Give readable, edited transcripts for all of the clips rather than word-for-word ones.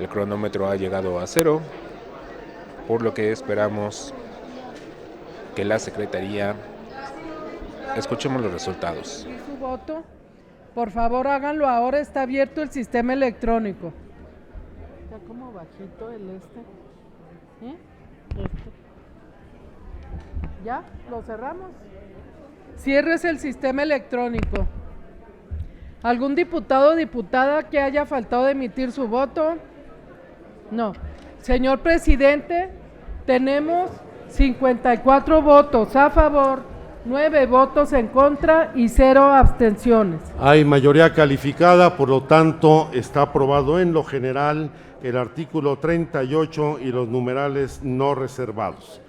El cronómetro ha llegado a 0, por lo que esperamos que la Secretaría escuchemos los resultados. Su voto, por favor háganlo ahora, está abierto el sistema electrónico. Está como bajito el ¿Ya? ¿Lo cerramos? Cierres el sistema electrónico. ¿Algún diputado o diputada que haya faltado de emitir su voto? No. Señor presidente, tenemos 54 votos a favor, 9 votos en contra y 0 abstenciones. Hay mayoría calificada, por lo tanto está aprobado en lo general el artículo 38 y los numerales no reservados.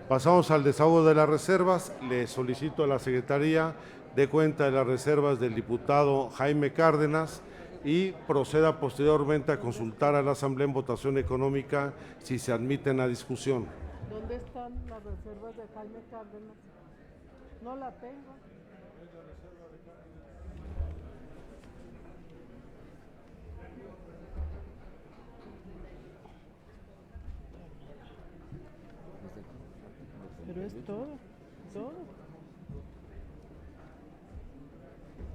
Pasamos al desahogo de las reservas. Le solicito a la Secretaría dé cuenta de las reservas del diputado Jaime Cárdenas y proceda posteriormente a consultar a la Asamblea en votación económica si se admiten a discusión. ¿Dónde están las reservas de Jaime Cárdenas? No la tengo. Pero es todo, todo.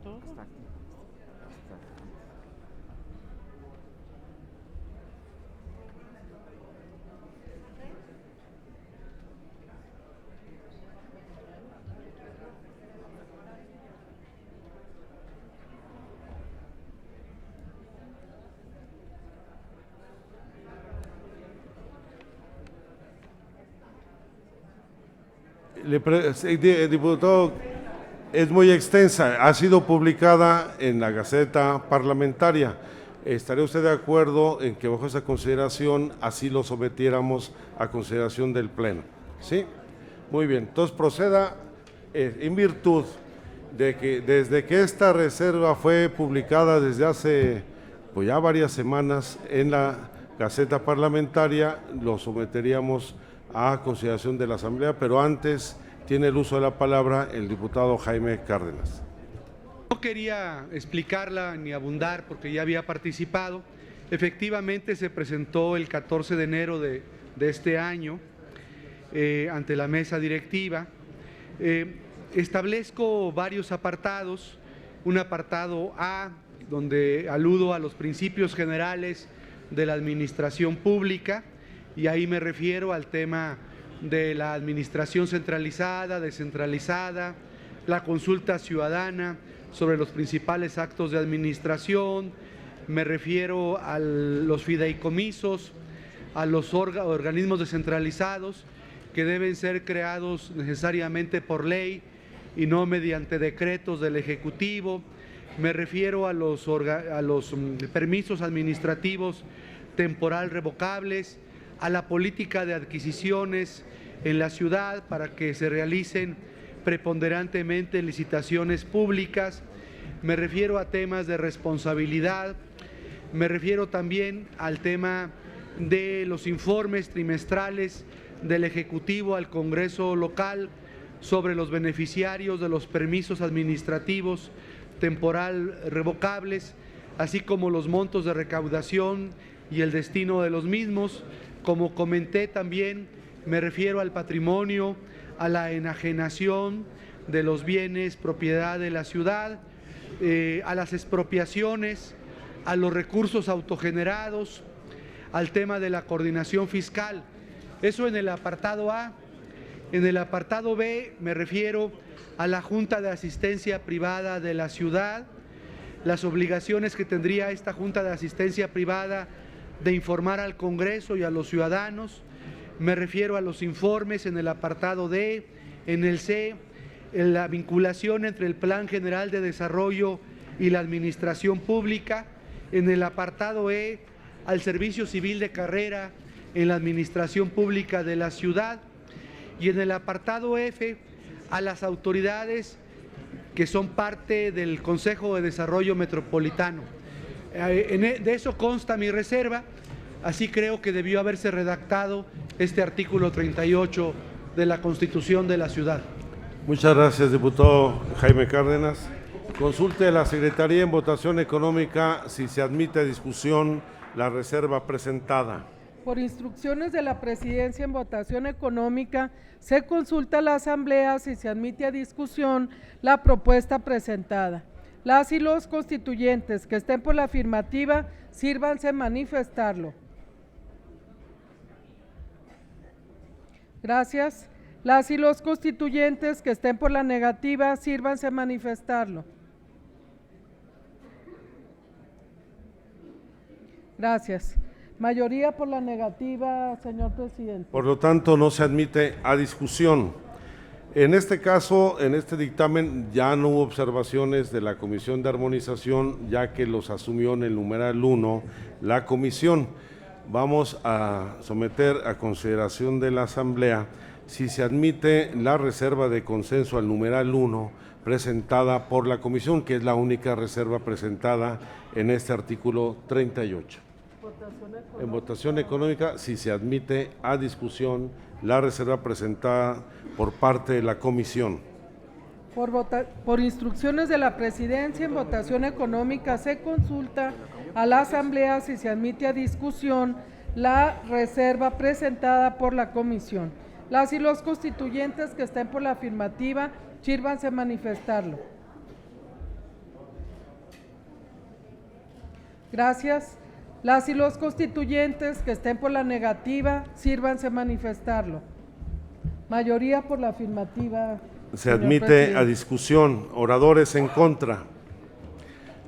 Todo. Diputado, es muy extensa, ha sido publicada en la Gaceta Parlamentaria. ¿Estaría usted de acuerdo en que bajo esa consideración así lo sometiéramos a consideración del Pleno? ¿Sí? Muy bien, entonces proceda en virtud de que desde que esta reserva fue publicada desde hace pues ya varias semanas en la Gaceta Parlamentaria, lo someteríamos a consideración de la Asamblea, pero antes tiene el uso de la palabra el diputado Jaime Cárdenas. No quería explicarla ni abundar porque ya había participado. Efectivamente se presentó el 14 de enero de este año ante la mesa directiva. Establezco varios apartados. Un apartado A, donde aludo a los principios generales de la administración pública, y ahí me refiero al tema de la administración centralizada, descentralizada, la consulta ciudadana sobre los principales actos de administración, me refiero a los fideicomisos, a los organismos descentralizados que deben ser creados necesariamente por ley y no mediante decretos del Ejecutivo, me refiero a los permisos administrativos temporal revocables, a la política de adquisiciones en la ciudad para que se realicen preponderantemente licitaciones públicas, me refiero a temas de responsabilidad, me refiero también al tema de los informes trimestrales del Ejecutivo al Congreso local sobre los beneficiarios de los permisos administrativos temporal revocables, así como los montos de recaudación y el destino de los mismos. Como comenté también, me refiero al patrimonio, a la enajenación de los bienes propiedad de la ciudad, a las expropiaciones, a los recursos autogenerados, al tema de la coordinación fiscal. Eso en el apartado A. En el apartado B me refiero a la Junta de Asistencia Privada de la ciudad, las obligaciones que tendría esta Junta de Asistencia Privada de informar al Congreso y a los ciudadanos. Me refiero a los informes en el apartado D, en el C, en la vinculación entre el Plan General de Desarrollo y la Administración Pública, en el apartado E, al Servicio Civil de Carrera en la Administración Pública de la ciudad, y en el apartado F, a las autoridades que son parte del Consejo de Desarrollo Metropolitano. De eso consta mi reserva, así creo que debió haberse redactado este artículo 38 de la Constitución de la ciudad. Muchas gracias, diputado Jaime Cárdenas. Consulte a la Secretaría en votación económica si se admite a discusión la reserva presentada. Por instrucciones de la Presidencia en votación económica, se consulta a la Asamblea si se admite a discusión la propuesta presentada. Las y los constituyentes que estén por la afirmativa, sírvanse manifestarlo. Gracias. Las y los constituyentes que estén por la negativa, sírvanse manifestarlo. Gracias. Mayoría por la negativa, señor presidente. Por lo tanto, no se admite a discusión. En este caso, en este dictamen, ya no hubo observaciones de la Comisión de Armonización, ya que los asumió en el numeral 1 la comisión. Vamos a someter a consideración de la Asamblea si se admite la reserva de consenso al numeral 1 presentada por la comisión, que es la única reserva presentada en este artículo 38. En votación económica, si se admite a discusión la reserva presentada por parte de la comisión. Por instrucciones de la Presidencia, en votación económica se consulta a la Asamblea si se admite a discusión la reserva presentada por la comisión. Las y los constituyentes que estén por la afirmativa, sírvanse manifestarlo. Gracias. Las y los constituyentes que estén por la negativa, sírvanse manifestarlo. Mayoría por la afirmativa. Se admite a discusión. Oradores en contra.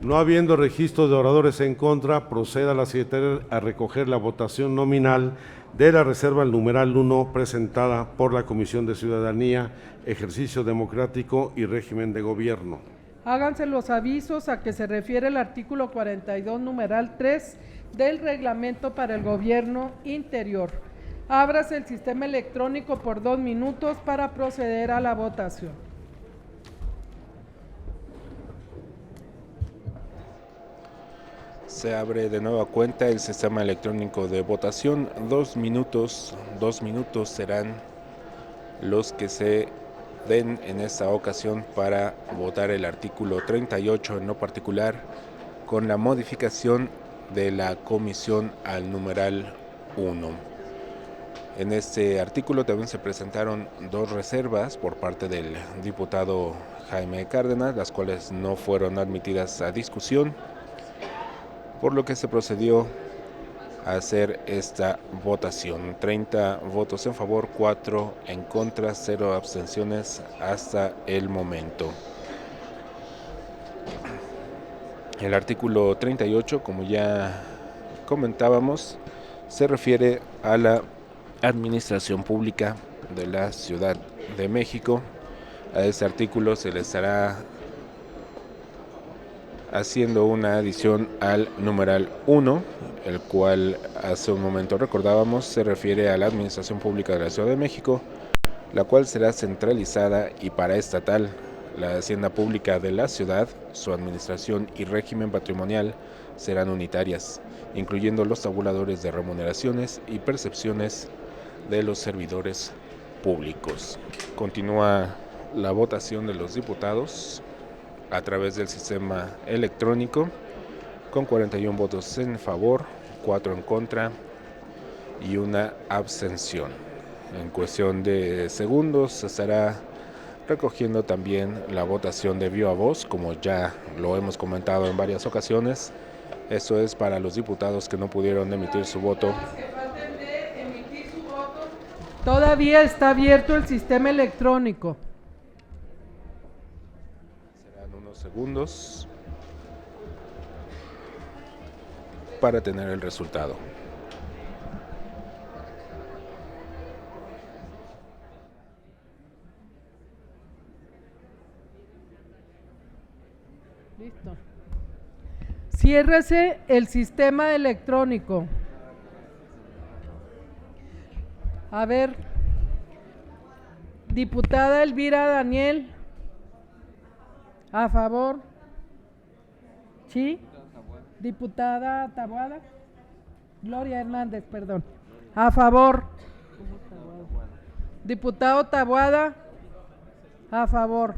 No habiendo registro de oradores en contra, proceda la Secretaría a recoger la votación nominal de la reserva al numeral 1 presentada por la Comisión de Ciudadanía, Ejercicio Democrático y Régimen de Gobierno. Háganse los avisos a que se refiere el artículo 42, numeral 3 del Reglamento para el Gobierno Interior. Ábrase el sistema electrónico por 2 minutos para proceder a la votación. Se abre de nueva cuenta el sistema electrónico de votación. 2 minutos serán los que se den en esta ocasión para votar el artículo 38 en lo particular, con la modificación de la comisión al numeral 1. En este artículo también se presentaron 2 reservas por parte del diputado Jaime Cárdenas, las cuales no fueron admitidas a discusión, por lo que se procedió a hacer esta votación. 30 votos en favor, 4 en contra, 0 abstenciones hasta el momento. El artículo 38, como ya comentábamos, se refiere a la administración pública de la Ciudad de México. A este artículo se le estará haciendo una adición al numeral 1, el cual hace un momento recordábamos, se refiere a la administración pública de la Ciudad de México, la cual será centralizada y paraestatal. La hacienda pública de la ciudad, su administración y régimen patrimonial serán unitarias, incluyendo los tabuladores de remuneraciones y percepciones de los servidores públicos. Continúa la votación de los diputados a través del sistema electrónico, con 41 votos en favor, 4 en contra y una abstención. En cuestión de segundos se estará recogiendo también la votación de viva voz, como ya lo hemos comentado en varias ocasiones. Esto es para los diputados que no pudieron emitir su voto. Todavía está abierto el sistema electrónico. Serán unos segundos para tener el resultado. Listo. Ciérrese el sistema electrónico. A ver, diputada Elvira Daniel, a favor. ¿Sí? Diputada Taboada. Gloria Hernández, perdón. A favor. Diputado Taboada, a favor.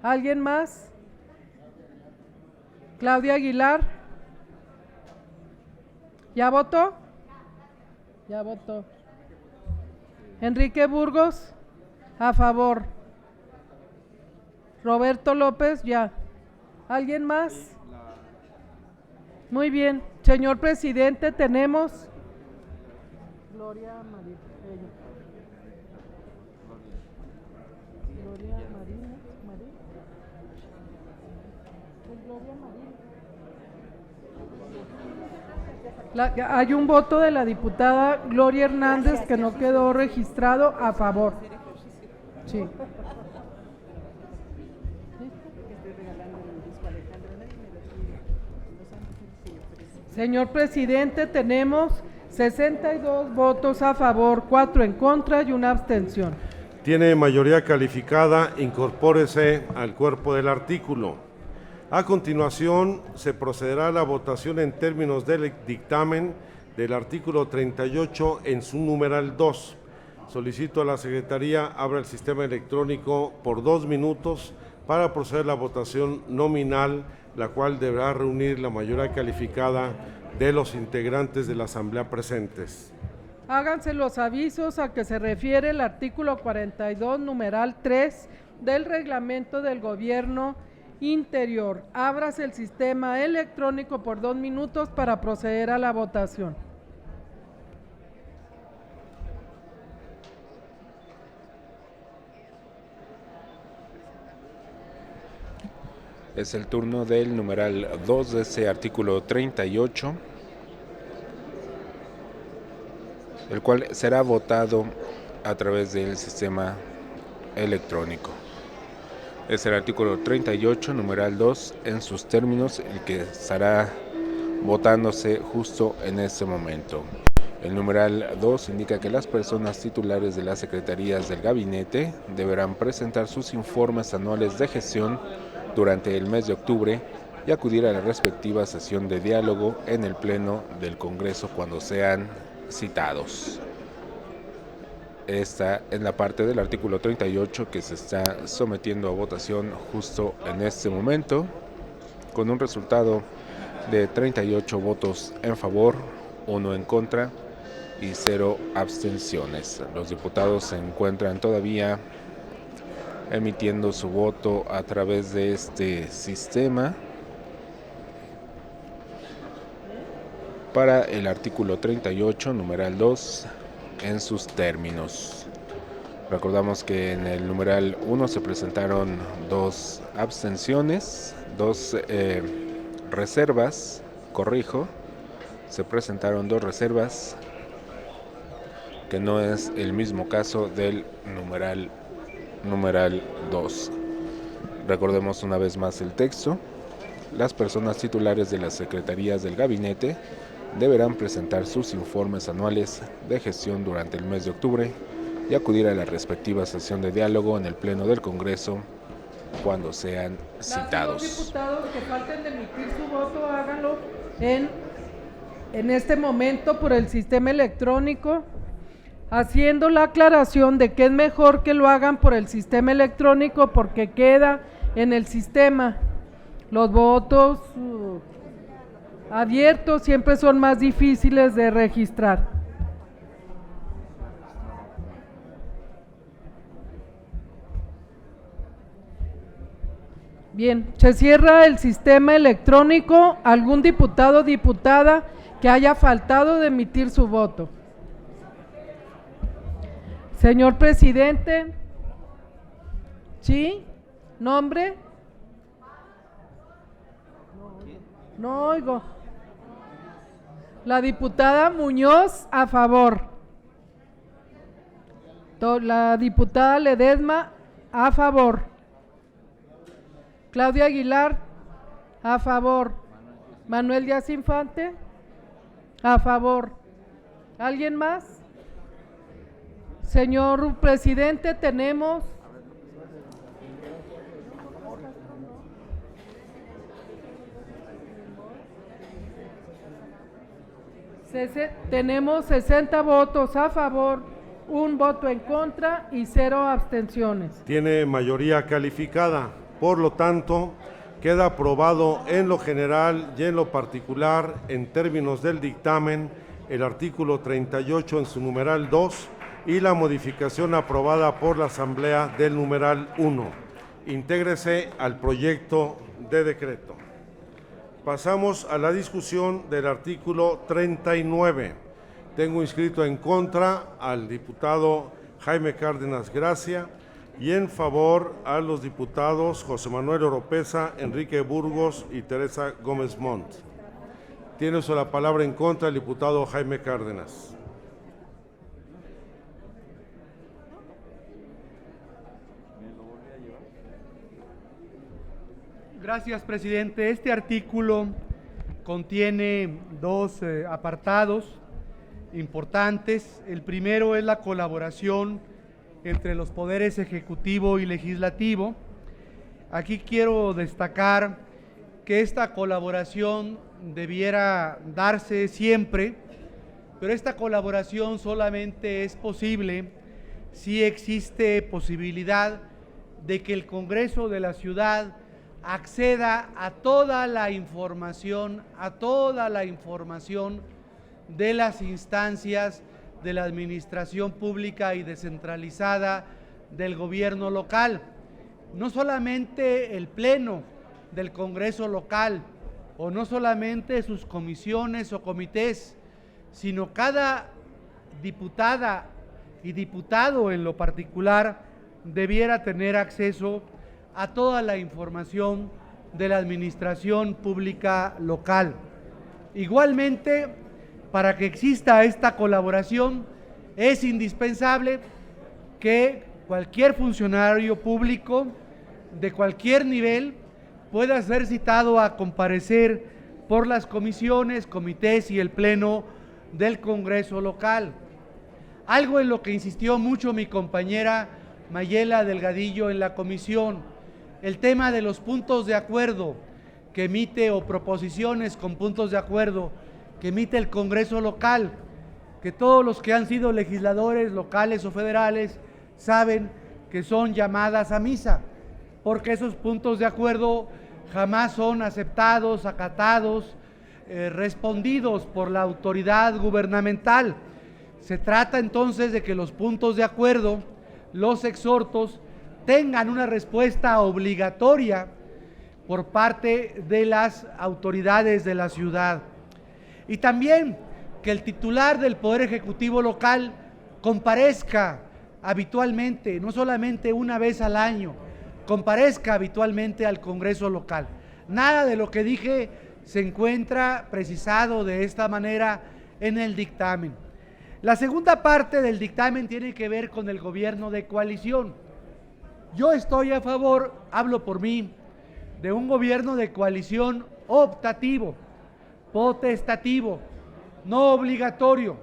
¿Alguien más? Claudia Aguilar, ¿Ya votó? Ya votó. Enrique Burgos, a favor. Roberto López, ya. ¿Alguien más? Muy bien. Señor presidente, tenemos Gloria María. Gloria Marina. Hay un voto de la diputada Gloria Hernández que no quedó registrado a favor. Sí. Señor presidente, tenemos 62 votos a favor, 4 en contra y una abstención. Tiene mayoría calificada, incorpórese al cuerpo del artículo. A continuación, se procederá a la votación en términos del dictamen del artículo 38 en su numeral 2. Solicito a la Secretaría abra el sistema electrónico por 2 minutos para proceder a la votación nominal, la cual deberá reunir la mayoría calificada de los integrantes de la Asamblea presentes. Háganse los avisos a que se refiere el artículo 42, numeral 3 del reglamento del Gobierno Interior. Ábrase el sistema electrónico por 2 minutos para proceder a la votación. Es el turno del numeral 2 de ese artículo 38, el cual será votado a través del sistema electrónico. Es el artículo 38, numeral 2, en sus términos, el que estará votándose justo en este momento. El numeral 2 indica que las personas titulares de las secretarías del gabinete deberán presentar sus informes anuales de gestión durante el mes de octubre y acudir a la respectiva sesión de diálogo en el Pleno del Congreso cuando sean citados. Esta es la parte del artículo 38 que se está sometiendo a votación justo en este momento, con un resultado de 38 votos en favor, 1 en contra y 0 abstenciones. Los diputados se encuentran todavía emitiendo su voto a través de este sistema para el artículo 38, numeral 2, en sus términos. Recordamos que en el numeral 1 se presentaron 2 abstenciones, 2 reservas, se presentaron 2 reservas, que no es el mismo caso del numeral 2. Recordemos una vez más el texto. Las personas titulares de las secretarías del gabinete deberán presentar sus informes anuales de gestión durante el mes de octubre y acudir a la respectiva sesión de diálogo en el Pleno del Congreso cuando sean citados. Los diputados que falten de emitir su voto, háganlo en este momento por el sistema electrónico, haciendo la aclaración de que es mejor que lo hagan por el sistema electrónico porque queda en el sistema. Los votos abiertos siempre son más difíciles de registrar. Bien, se cierra el sistema electrónico. ¿Algún diputado o diputada que haya faltado de emitir su voto? Señor presidente, ¿sí? ¿Nombre? No oigo. La diputada Muñoz, a favor. La diputada Ledesma, a favor. Claudia Aguilar, a favor. Manuel Díaz Infante, a favor. ¿Alguien más? Señor presidente, tenemos tenemos 60 votos a favor, 1 voto en contra y 0 abstenciones. Tiene mayoría calificada, por lo tanto, Queda aprobado en lo general y en lo particular, en términos del dictamen, el artículo 38 en su numeral 2 y la modificación aprobada por la Asamblea del numeral 1. Intégrese al proyecto de decreto. Pasamos a la discusión del artículo 39. Tengo inscrito en contra al diputado Jaime Cárdenas Gracia y en favor a los diputados José Manuel Oropeza, Enrique Burgos y Teresa Gómez Montt. Tiene usted la palabra en contra el diputado Jaime Cárdenas. Gracias, presidente. Este artículo contiene dos apartados importantes. El primero es la colaboración entre los poderes ejecutivo y legislativo. Aquí quiero destacar que esta colaboración debiera darse siempre, pero esta colaboración solamente es posible si existe posibilidad de que el Congreso de la ciudad acceda a toda la información de las instancias de la administración pública y descentralizada del gobierno local. No solamente el pleno del Congreso local o no solamente sus comisiones o comités, sino cada diputada y diputado en lo particular debiera tener acceso a toda la información de la administración pública local. Igualmente, para que exista esta colaboración, es indispensable que cualquier funcionario público de cualquier nivel pueda ser citado a comparecer por las comisiones, comités y el pleno del Congreso local. Algo en lo que insistió mucho mi compañera Mayela Delgadillo en la comisión, el tema de los puntos de acuerdo que emite o proposiciones con puntos de acuerdo que emite el Congreso local, que todos los que han sido legisladores locales o federales saben que son llamadas a misa, porque esos puntos de acuerdo jamás son aceptados, acatados, respondidos por la autoridad gubernamental. Se trata entonces de que los puntos de acuerdo, los exhortos, tengan una respuesta obligatoria por parte de las autoridades de la ciudad. Y también que el titular del Poder Ejecutivo local comparezca habitualmente, no solamente una vez al año, comparezca habitualmente al Congreso local. Nada de lo que dije se encuentra precisado de esta manera en el dictamen. La segunda parte del dictamen tiene que ver con el gobierno de coalición. Yo estoy a favor, hablo por mí, de un gobierno de coalición optativo, potestativo, no obligatorio.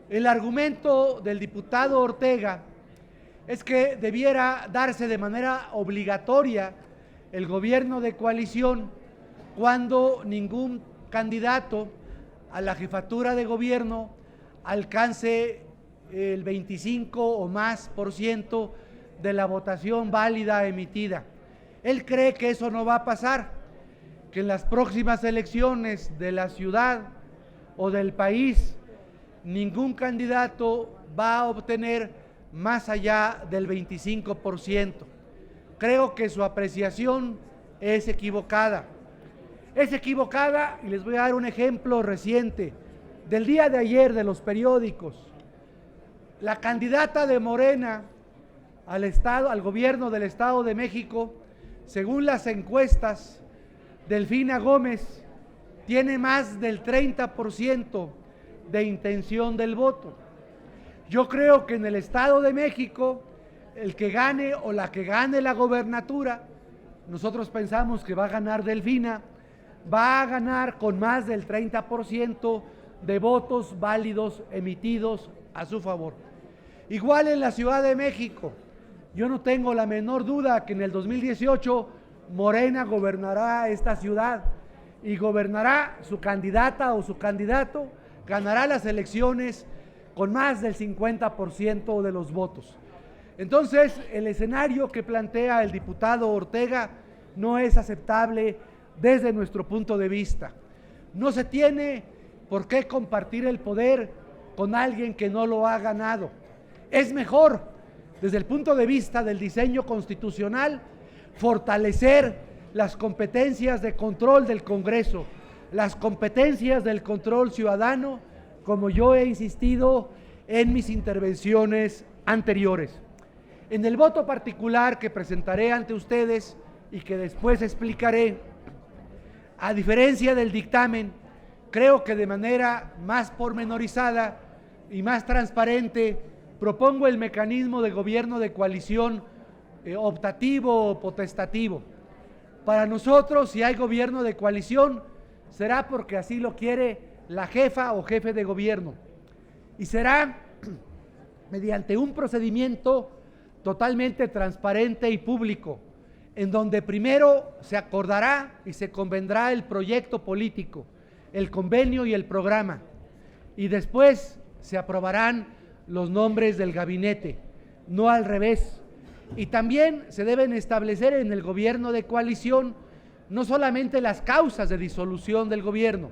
El argumento del diputado Ortega es que debiera darse de manera obligatoria el gobierno de coalición cuando ningún candidato a la jefatura de gobierno alcance el 25 o más % de la votación válida emitida. Él cree que eso no va a pasar, que en las próximas elecciones de la ciudad o del país ningún candidato va a obtener más allá del 25%. Creo que su apreciación es equivocada. Es equivocada y les voy a dar un ejemplo reciente del día de ayer de los periódicos. La candidata de Morena al gobierno del Estado de México, según las encuestas, Delfina Gómez tiene más del 30% de intención del voto. Yo creo que en el Estado de México, el que gane o la que gane la gobernatura, nosotros pensamos que va a ganar Delfina, va a ganar con más del 30% de votos válidos emitidos a su favor. Igual en la Ciudad de México, yo no tengo la menor duda que en el 2018 Morena gobernará esta ciudad y gobernará su candidata o su candidato, ganará las elecciones con más del 50% de los votos. Entonces, el escenario que plantea el diputado Ortega, no es aceptable desde nuestro punto de vista. No se tiene por qué compartir el poder con alguien que no lo ha ganado. Es mejor, desde el punto de vista del diseño constitucional, fortalecer las competencias de control del Congreso, las competencias del control ciudadano, como yo he insistido en mis intervenciones anteriores. En el voto particular que presentaré ante ustedes y que después explicaré, a diferencia del dictamen, creo que de manera más pormenorizada y más transparente propongo el mecanismo de gobierno de coalición optativo o potestativo. Para nosotros, si hay gobierno de coalición, será porque así lo quiere la jefa o jefe de gobierno, y será mediante un procedimiento totalmente transparente y público, en donde primero se acordará y se convendrá el proyecto político, el convenio y el programa, y después se aprobarán los nombres del gabinete, no al revés. Y también se deben establecer en el gobierno de coalición no solamente las causas de disolución del gobierno,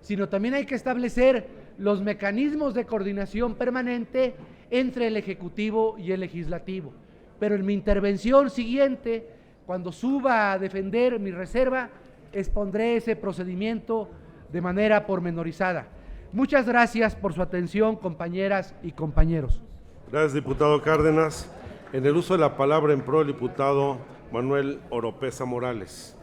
sino también hay que establecer los mecanismos de coordinación permanente entre el Ejecutivo y el Legislativo. Pero en mi intervención siguiente, cuando suba a defender mi reserva, expondré ese procedimiento de manera pormenorizada. Muchas gracias por su atención, compañeras y compañeros. Gracias, diputado Cárdenas. En el uso de la palabra en pro, el diputado Manuel Oropeza Morales.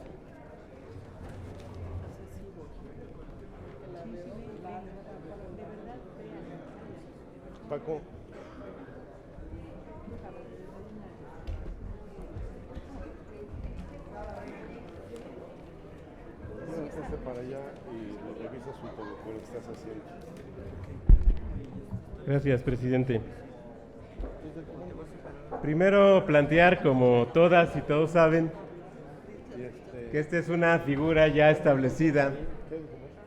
Paco. Para allá y revisas un poco lo que estás haciendo. Gracias, presidente. Primero plantear, como todas y todos saben, que esta es una figura ya establecida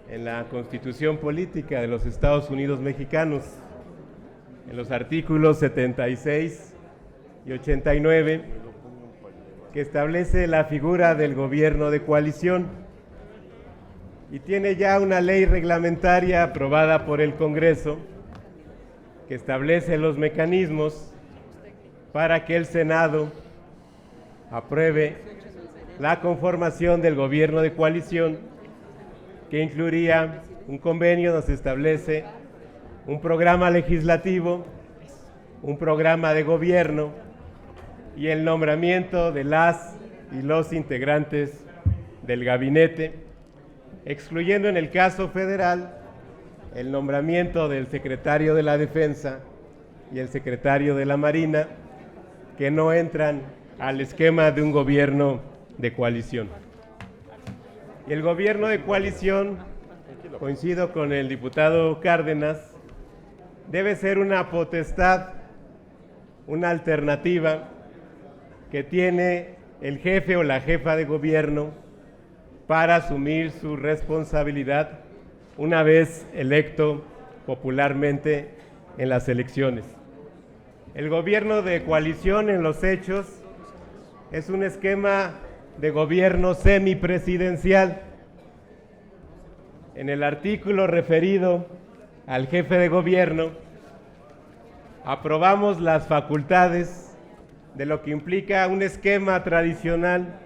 en la Constitución Política de los Estados Unidos Mexicanos, en los artículos 76 y 89, que establece la figura del gobierno de coalición, y tiene ya una ley reglamentaria aprobada por el Congreso que establece los mecanismos para que el Senado apruebe la conformación del gobierno de coalición, que incluiría un convenio donde se establece un programa legislativo, un programa de gobierno y el nombramiento de las y los integrantes del gabinete, excluyendo en el caso federal el nombramiento del secretario de la Defensa y el secretario de la Marina, que no entran al esquema de un gobierno de coalición. Y el gobierno de coalición, coincido con el diputado Cárdenas, debe ser una potestad, una alternativa que tiene el jefe o la jefa de gobierno para asumir su responsabilidad una vez electo popularmente en las elecciones. El gobierno de coalición en los hechos es un esquema de gobierno semipresidencial. En el artículo referido al jefe de gobierno, aprobamos las facultades de lo que implica un esquema tradicional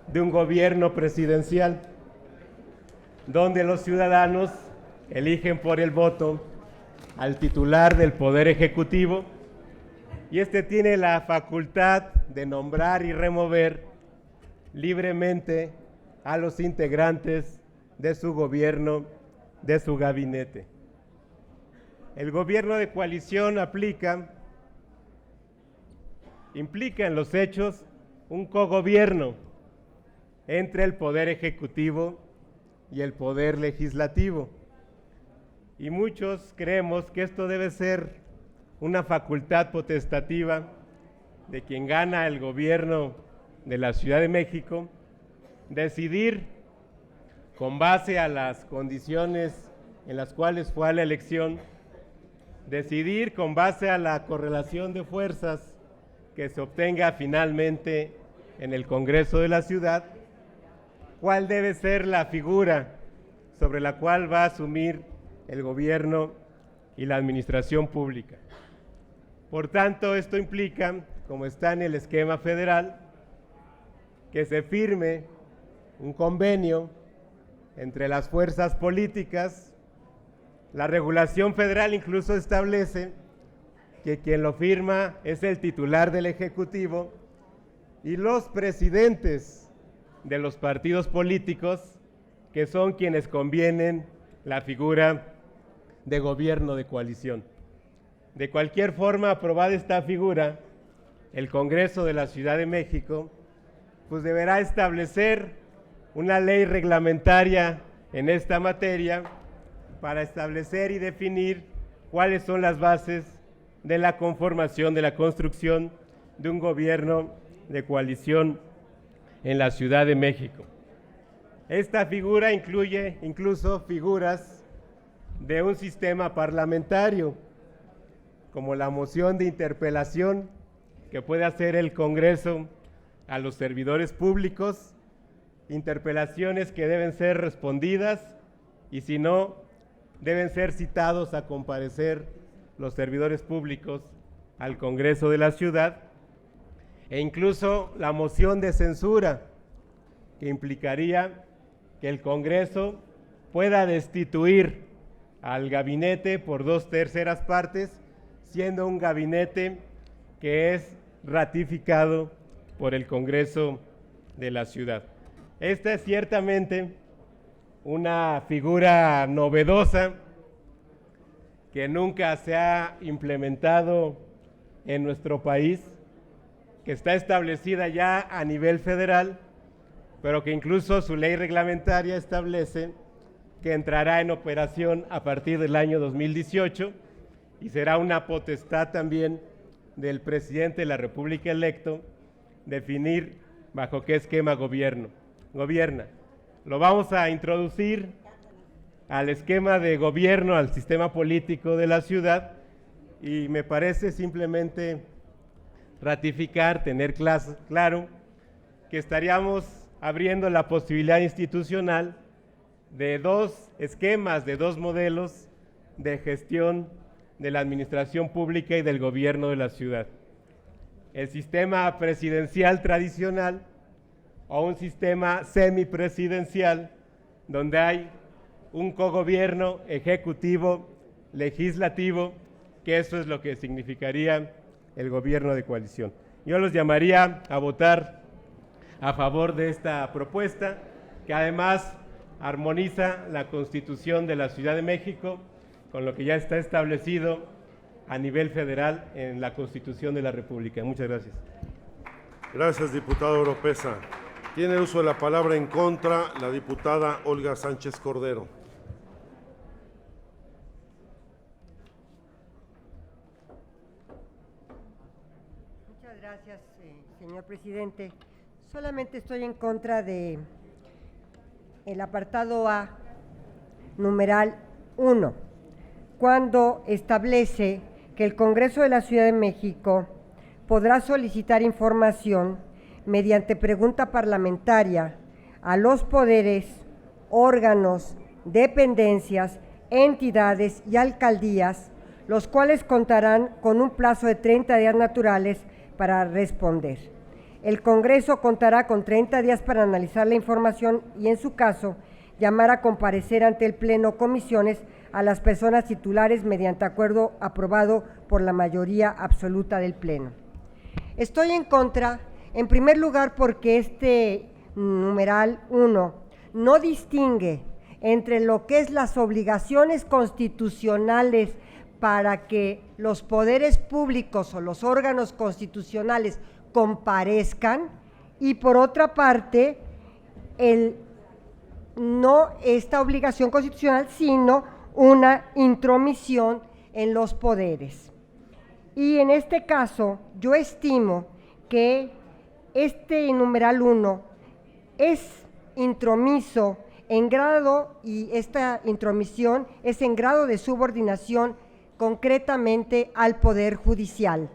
de un gobierno presidencial, donde los ciudadanos eligen por el voto al titular del Poder Ejecutivo, y este tiene la facultad de nombrar y remover libremente a los integrantes de su gobierno, de su gabinete. El gobierno de coalición implica en los hechos un cogobierno entre el Poder Ejecutivo y el Poder Legislativo. Y muchos creemos que esto debe ser una facultad potestativa de quien gana el gobierno de la Ciudad de México, decidir con base a las condiciones en las cuales fue a la elección, decidir con base a la correlación de fuerzas que se obtenga finalmente en el Congreso de la Ciudad, cuál debe ser la figura sobre la cual va a asumir el gobierno y la administración pública. Por tanto, esto implica, como está en el esquema federal, que se firme un convenio entre las fuerzas políticas. La regulación federal incluso establece que quien lo firma es el titular del Ejecutivo y los presidentes de los partidos políticos, que son quienes convienen la figura de gobierno de coalición. De cualquier forma, aprobada esta figura, el Congreso de la Ciudad de México pues deberá establecer una ley reglamentaria en esta materia para establecer y definir cuáles son las bases de la conformación, de la construcción de un gobierno de coalición en la Ciudad de México. Esta figura incluye incluso figuras de un sistema parlamentario, como la moción de interpelación que puede hacer el Congreso a los servidores públicos, interpelaciones que deben ser respondidas y si no, deben ser citados a comparecer los servidores públicos al Congreso de la Ciudad, e incluso la moción de censura, que implicaría que el Congreso pueda destituir al gabinete por 2/3 partes, siendo un gabinete que es ratificado por el Congreso de la Ciudad. Esta es ciertamente una figura novedosa que nunca se ha implementado en nuestro país, que está establecida ya a nivel federal, pero que incluso su ley reglamentaria establece que entrará en operación a partir del año 2018 y será una potestad también del presidente de la República electo definir bajo qué esquema gobierna. Lo vamos a introducir al esquema de gobierno, al sistema político de la ciudad, y me parece simplemente ratificar, tener claro que estaríamos abriendo la posibilidad institucional de dos esquemas, de dos modelos de gestión de la administración pública y del gobierno de la ciudad. El sistema presidencial tradicional o un sistema semipresidencial donde hay un cogobierno ejecutivo, legislativo, que eso es lo que significaría el gobierno de coalición. Yo los llamaría a votar a favor de esta propuesta, que además armoniza la Constitución de la Ciudad de México con lo que ya está establecido a nivel federal en la Constitución de la República. Muchas gracias. Gracias, diputado Oropesa. Tiene uso de la palabra en contra la diputada Olga Sánchez Cordero. Muchas gracias, señor presidente. Solamente estoy en contra de el apartado A, numeral 1, cuando establece que el Congreso de la Ciudad de México podrá solicitar información mediante pregunta parlamentaria a los poderes, órganos, dependencias, entidades y alcaldías, los cuales contarán con un plazo de 30 días naturales para responder. El Congreso contará con 30 días para analizar la información y, en su caso, llamar a comparecer ante el Pleno o comisiones a las personas titulares mediante acuerdo aprobado por la mayoría absoluta del Pleno. Estoy en contra, en primer lugar, porque este numeral 1 no distingue entre lo que es las obligaciones constitucionales para que los poderes públicos o los órganos constitucionales comparezcan y, por otra parte, no esta obligación constitucional, sino una intromisión en los poderes. Y en este caso, yo estimo que este numeral 1 es intromiso en grado, y esta intromisión es en grado de subordinación concretamente al Poder Judicial,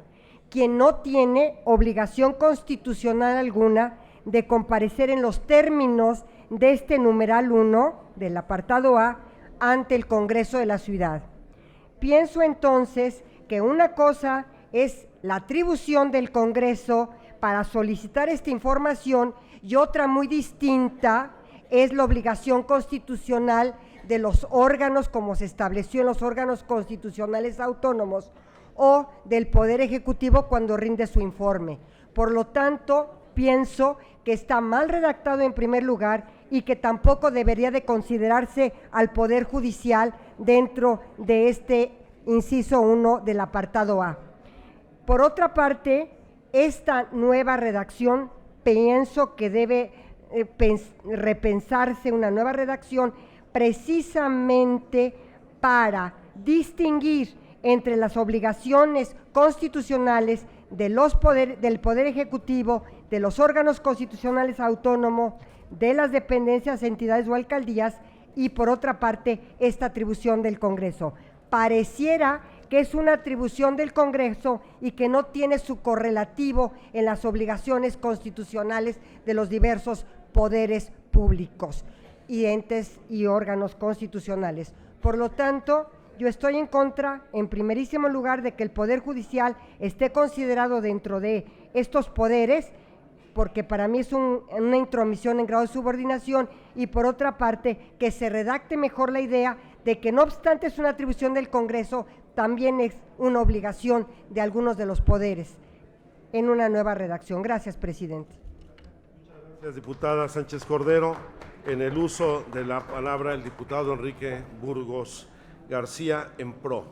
quien no tiene obligación constitucional alguna de comparecer en los términos de este numeral 1 del apartado A ante el Congreso de la Ciudad. Pienso entonces que una cosa es la atribución del Congreso para solicitar esta información y otra muy distinta es la obligación constitucional de los órganos, como se estableció en los órganos constitucionales autónomos, o del Poder Ejecutivo cuando rinde su informe. Por lo tanto, pienso que está mal redactado en primer lugar y que tampoco debería de considerarse al Poder Judicial dentro de este inciso 1 del apartado A. Por otra parte, esta nueva redacción pienso que debe repensarse una nueva redacción precisamente para distinguir entre las obligaciones constitucionales de del Poder Ejecutivo, de los órganos constitucionales autónomos, de las dependencias, entidades o alcaldías, y por otra parte, esta atribución del Congreso. Pareciera que es una atribución del Congreso y que no tiene su correlativo en las obligaciones constitucionales de los diversos poderes públicos y entes y órganos constitucionales. Por lo tanto, yo estoy en contra, en primerísimo lugar, de que el Poder Judicial esté considerado dentro de estos poderes, porque para mí es una intromisión en grado de subordinación, y por otra parte, que se redacte mejor la idea de que no obstante es una atribución del Congreso, también es una obligación de algunos de los poderes en una nueva redacción. Gracias, presidente. Gracias, diputada Sánchez Cordero. En el uso de la palabra, el diputado Enrique Burgos García, en pro.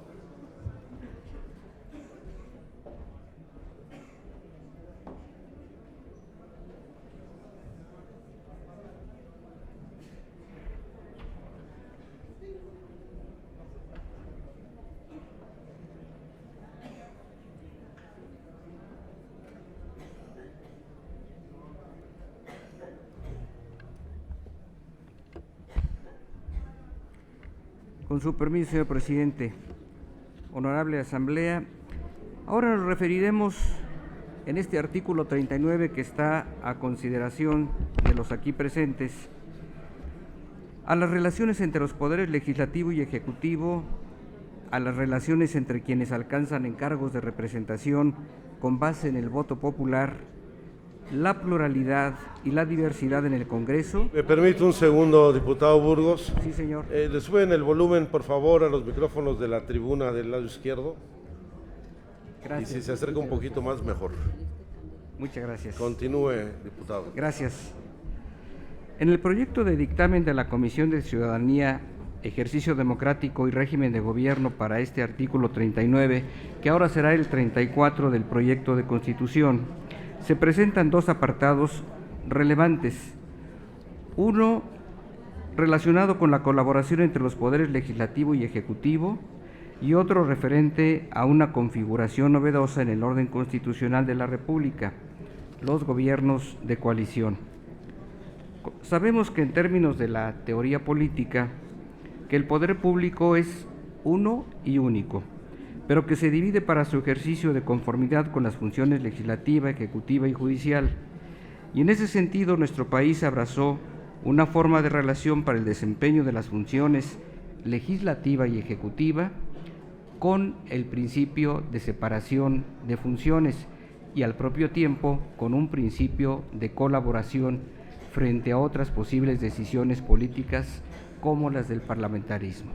Con su permiso, señor presidente, honorable asamblea, ahora nos referiremos en este artículo 39 que está a consideración de los aquí presentes a las relaciones entre los poderes legislativo y ejecutivo, a las relaciones entre quienes alcanzan encargos de representación con base en el voto popular, la pluralidad y la diversidad en el Congreso. ¿Me permite un segundo, diputado Burgos? Sí, señor. Le suben el volumen, por favor, a los micrófonos de la tribuna del lado izquierdo. Gracias. Y si se acerca un poquito más, mejor. Muchas gracias. Continúe, diputado. Gracias. En el proyecto de dictamen de la Comisión de Ciudadanía, Ejercicio Democrático y Régimen de Gobierno para este artículo 39, que ahora será el 34 del proyecto de Constitución, se presentan dos apartados relevantes. Uno, relacionado con la colaboración entre los poderes legislativo y ejecutivo, y otro referente a una configuración novedosa en el orden constitucional de la República, los gobiernos de coalición. Sabemos que en términos de la teoría política, que el poder público es uno y único, pero que se divide para su ejercicio de conformidad con las funciones legislativa, ejecutiva y judicial. Y en ese sentido, nuestro país abrazó una forma de relación para el desempeño de las funciones legislativa y ejecutiva con el principio de separación de funciones y al propio tiempo con un principio de colaboración frente a otras posibles decisiones políticas como las del parlamentarismo.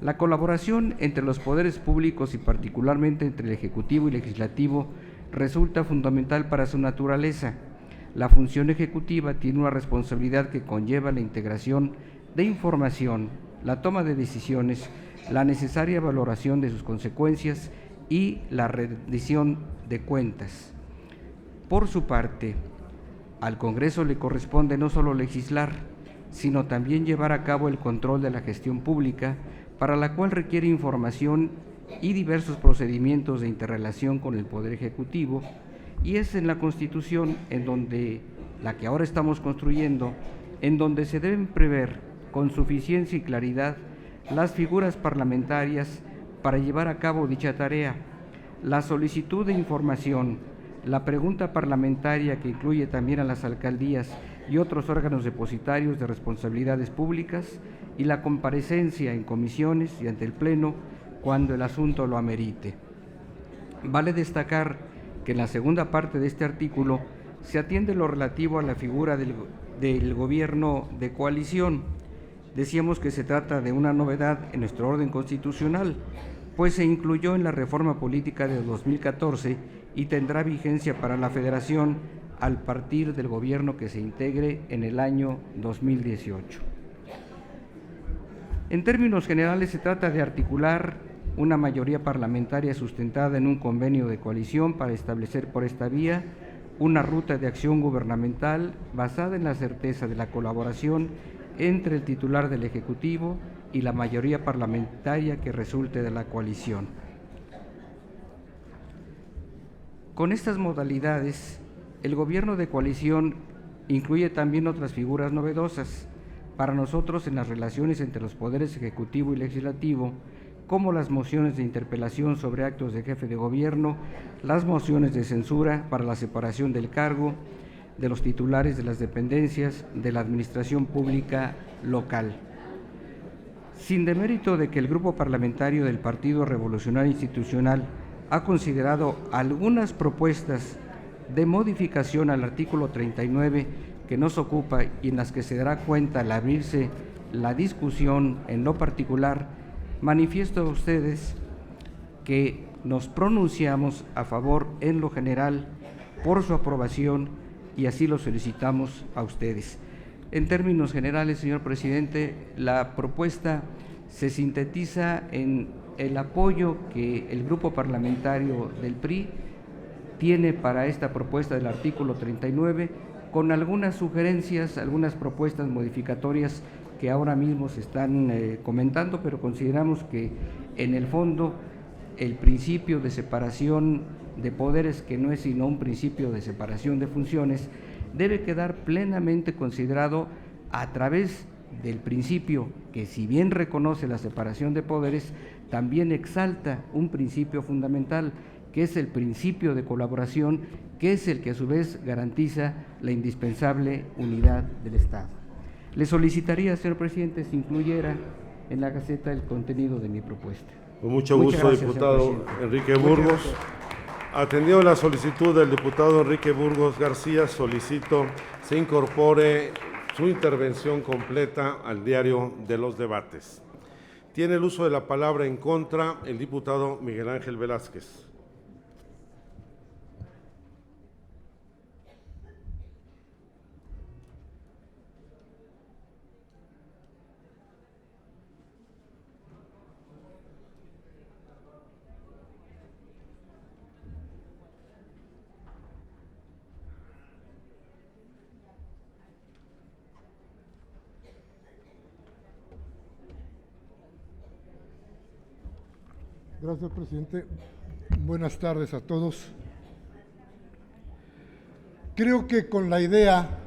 La colaboración entre los poderes públicos y particularmente entre el Ejecutivo y Legislativo resulta fundamental para su naturaleza. La función ejecutiva tiene una responsabilidad que conlleva la integración de información, la toma de decisiones, la necesaria valoración de sus consecuencias y la rendición de cuentas. Por su parte, al Congreso le corresponde no solo legislar, sino también llevar a cabo el control de la gestión pública, para la cual requiere información y diversos procedimientos de interrelación con el Poder Ejecutivo, y es en la Constitución, en donde, la que ahora estamos construyendo, en donde se deben prever con suficiencia y claridad las figuras parlamentarias para llevar a cabo dicha tarea. la solicitud de información, la pregunta parlamentaria que incluye también a las alcaldías y otros órganos depositarios de responsabilidades públicas y la comparecencia en comisiones y ante el Pleno cuando el asunto lo amerite. Vale destacar que en la segunda parte de este artículo se atiende lo relativo a la figura del gobierno de coalición. Decíamos que se trata de una novedad en nuestro orden constitucional, pues se incluyó en la reforma política de 2014 y tendrá vigencia para la Federación al partir del gobierno que se integre en el año 2018. En términos generales, se trata de articular una mayoría parlamentaria sustentada en un convenio de coalición para establecer por esta vía una ruta de acción gubernamental basada en la certeza de la colaboración entre el titular del Ejecutivo y la mayoría parlamentaria que resulte de la coalición. Con estas modalidades, el gobierno de coalición incluye también otras figuras novedosas para nosotros en las relaciones entre los poderes ejecutivo y legislativo, como las mociones de interpelación sobre actos de jefe de gobierno, las mociones de censura para la separación del cargo de los titulares de las dependencias de la administración pública local. Sin demérito de que el grupo parlamentario del Partido Revolucionario Institucional ha considerado algunas propuestas de modificación al artículo 39 que nos ocupa y en las que se dará cuenta al abrirse la discusión en lo particular, manifiesto a ustedes que nos pronunciamos a favor en lo general por su aprobación y así lo solicitamos a ustedes. En términos generales, señor presidente, la propuesta se sintetiza en el apoyo que el grupo parlamentario del PRI tiene para esta propuesta del artículo 39, con algunas sugerencias, algunas propuestas modificatorias que ahora mismo se están comentando, pero consideramos que en el fondo el principio de separación de poderes, que no es sino un principio de separación de funciones, debe quedar plenamente considerado a través del principio que, si bien reconoce la separación de poderes, también exalta un principio fundamental, que es el principio de colaboración, que es el que a su vez garantiza la indispensable unidad del Estado. Le solicitaría, señor presidente, si incluyera en la Gaceta el contenido de mi propuesta. Con mucho gusto, gracias, diputado Enrique Burgos. Atendido la solicitud del diputado Enrique Burgos García, solicito se incorpore su intervención completa al diario de los debates. Tiene el uso de la palabra en contra el diputado Miguel Ángel Velázquez. Gracias, presidente. Buenas tardes a todos. Creo que con la idea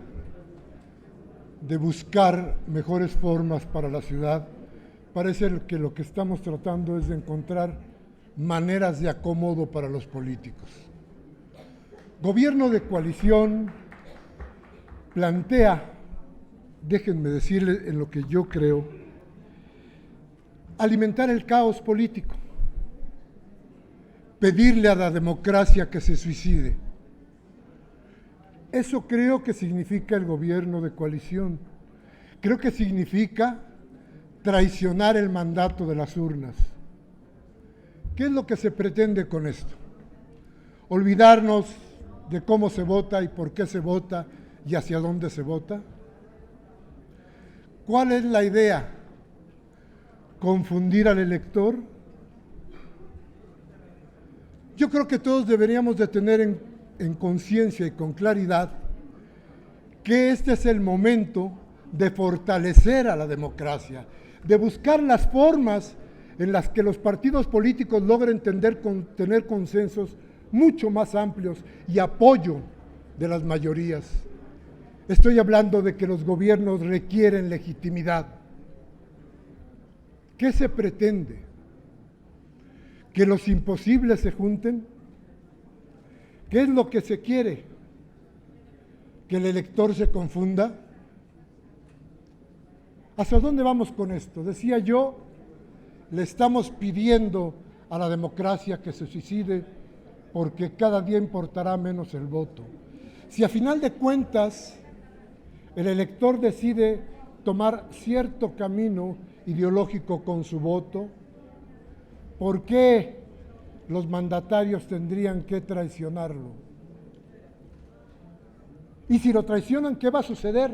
de buscar mejores formas para la ciudad, parece que lo que estamos tratando es de encontrar maneras de acomodo para los políticos. Gobierno de coalición plantea, déjenme decirles en lo que yo creo, alimentar el caos político, pedirle a la democracia que se suicide. Eso creo que significa el gobierno de coalición. Creo que significa traicionar el mandato de las urnas. ¿Qué es lo que se pretende con esto? ¿Olvidarnos de cómo se vota y por qué se vota y hacia dónde se vota? ¿Cuál es la idea? ¿Confundir al elector? Yo creo que todos deberíamos de tener en conciencia y con claridad que este es el momento de fortalecer a la democracia, de buscar las formas en las que los partidos políticos logren tener consensos mucho más amplios y apoyo de las mayorías. Estoy hablando de que los gobiernos requieren legitimidad. ¿Qué se pretende? que los imposibles se junten. ¿Qué es lo que se quiere? ¿Que el elector se confunda? ¿Hacia dónde vamos con esto? Decía yo, le estamos pidiendo a la democracia que se suicide porque cada día importará menos el voto. Si a final de cuentas el elector decide tomar cierto camino ideológico con su voto, ¿por qué los mandatarios tendrían que traicionarlo? Y si lo traicionan, ¿qué va a suceder?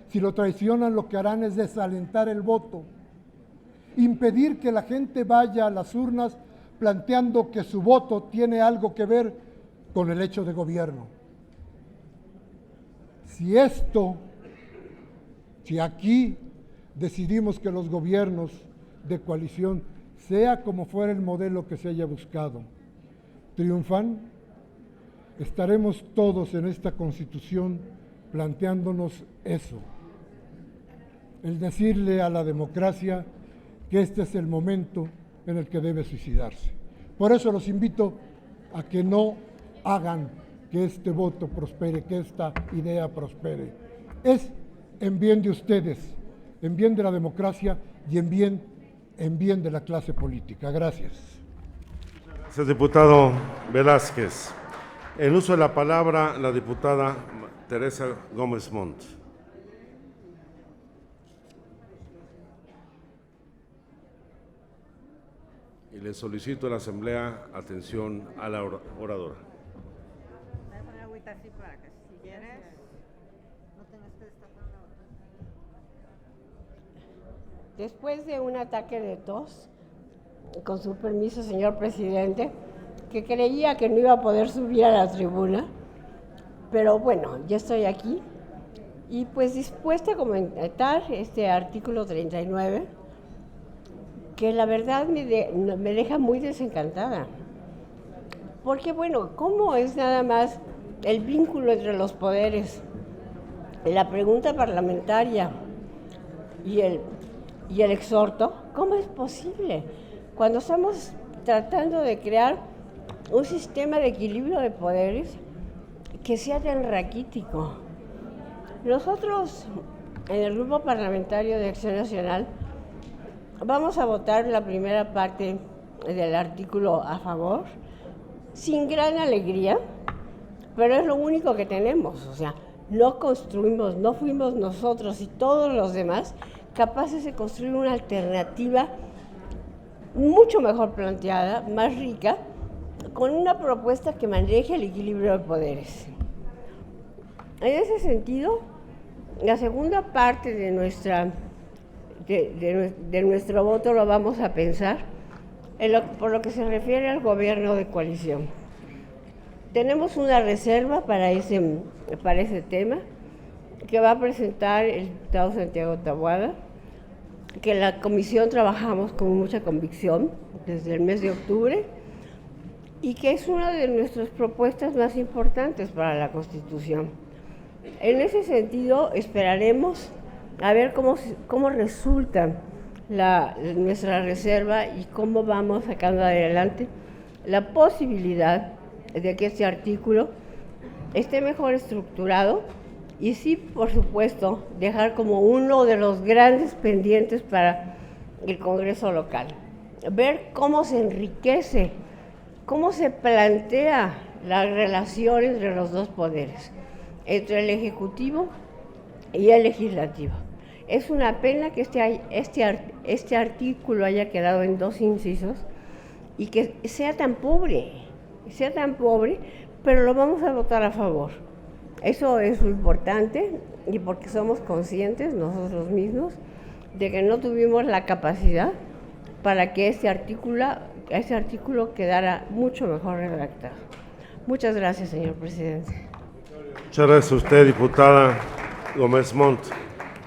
Si lo traicionan, lo que harán es desalentar el voto, impedir que la gente vaya a las urnas planteando que su voto tiene algo que ver con el hecho de gobierno. Si aquí decidimos que los gobiernos de coalición, sea como fuera el modelo que se haya buscado, triunfan, estaremos todos en esta Constitución planteándonos eso, el decirle a la democracia que este es el momento en el que debe suicidarse. Por eso los invito a que no hagan que este voto prospere, que esta idea prospere. Es en bien de ustedes, en bien de la democracia y en bien de la clase política. Gracias. Gracias, diputado Velázquez. En uso de la palabra, la diputada Teresa Gómez Montt. Y le solicito a la Asamblea atención a la oradora. Después de un ataque de tos, con su permiso, señor presidente, que creía que no iba a poder subir a la tribuna, pero bueno, ya estoy aquí y pues dispuesta a comentar este artículo 39, que la verdad me deja muy desencantada. Porque bueno, ¿cómo es nada más el vínculo entre los poderes? La pregunta parlamentaria y el exhorto, ¿cómo es posible? Cuando estamos tratando de crear un sistema de equilibrio de poderes que sea tan raquítico. Nosotros, en el Grupo Parlamentario de Acción Nacional, vamos a votar la primera parte del artículo a favor, sin gran alegría, pero es lo único que tenemos. O sea, no construimos, no fuimos nosotros y todos los demás capaces de construir una alternativa mucho mejor planteada, más rica, con una propuesta que maneje el equilibrio de poderes. En ese sentido, la segunda parte de nuestro voto lo vamos a pensar por lo que se refiere al gobierno de coalición. Tenemos una reserva para ese tema que va a presentar el diputado Santiago Taboada, que en la comisión trabajamos con mucha convicción desde el mes de octubre y que es una de nuestras propuestas más importantes para la Constitución. En ese sentido, esperaremos a ver cómo resulta nuestra reserva y cómo vamos sacando adelante la posibilidad de que este artículo esté mejor estructurado y sí, por supuesto, dejar como uno de los grandes pendientes para el Congreso local. Ver cómo se enriquece, cómo se plantea la relación entre los dos poderes, entre el Ejecutivo y el Legislativo. Es una pena que este artículo haya quedado en 2 incisos y que sea tan pobre, pero lo vamos a votar a favor. Eso es lo importante y porque somos conscientes nosotros mismos de que no tuvimos la capacidad para que ese artículo quedara mucho mejor redactado. Muchas gracias, señor presidente. Muchas gracias a usted, diputada Gómez Montt.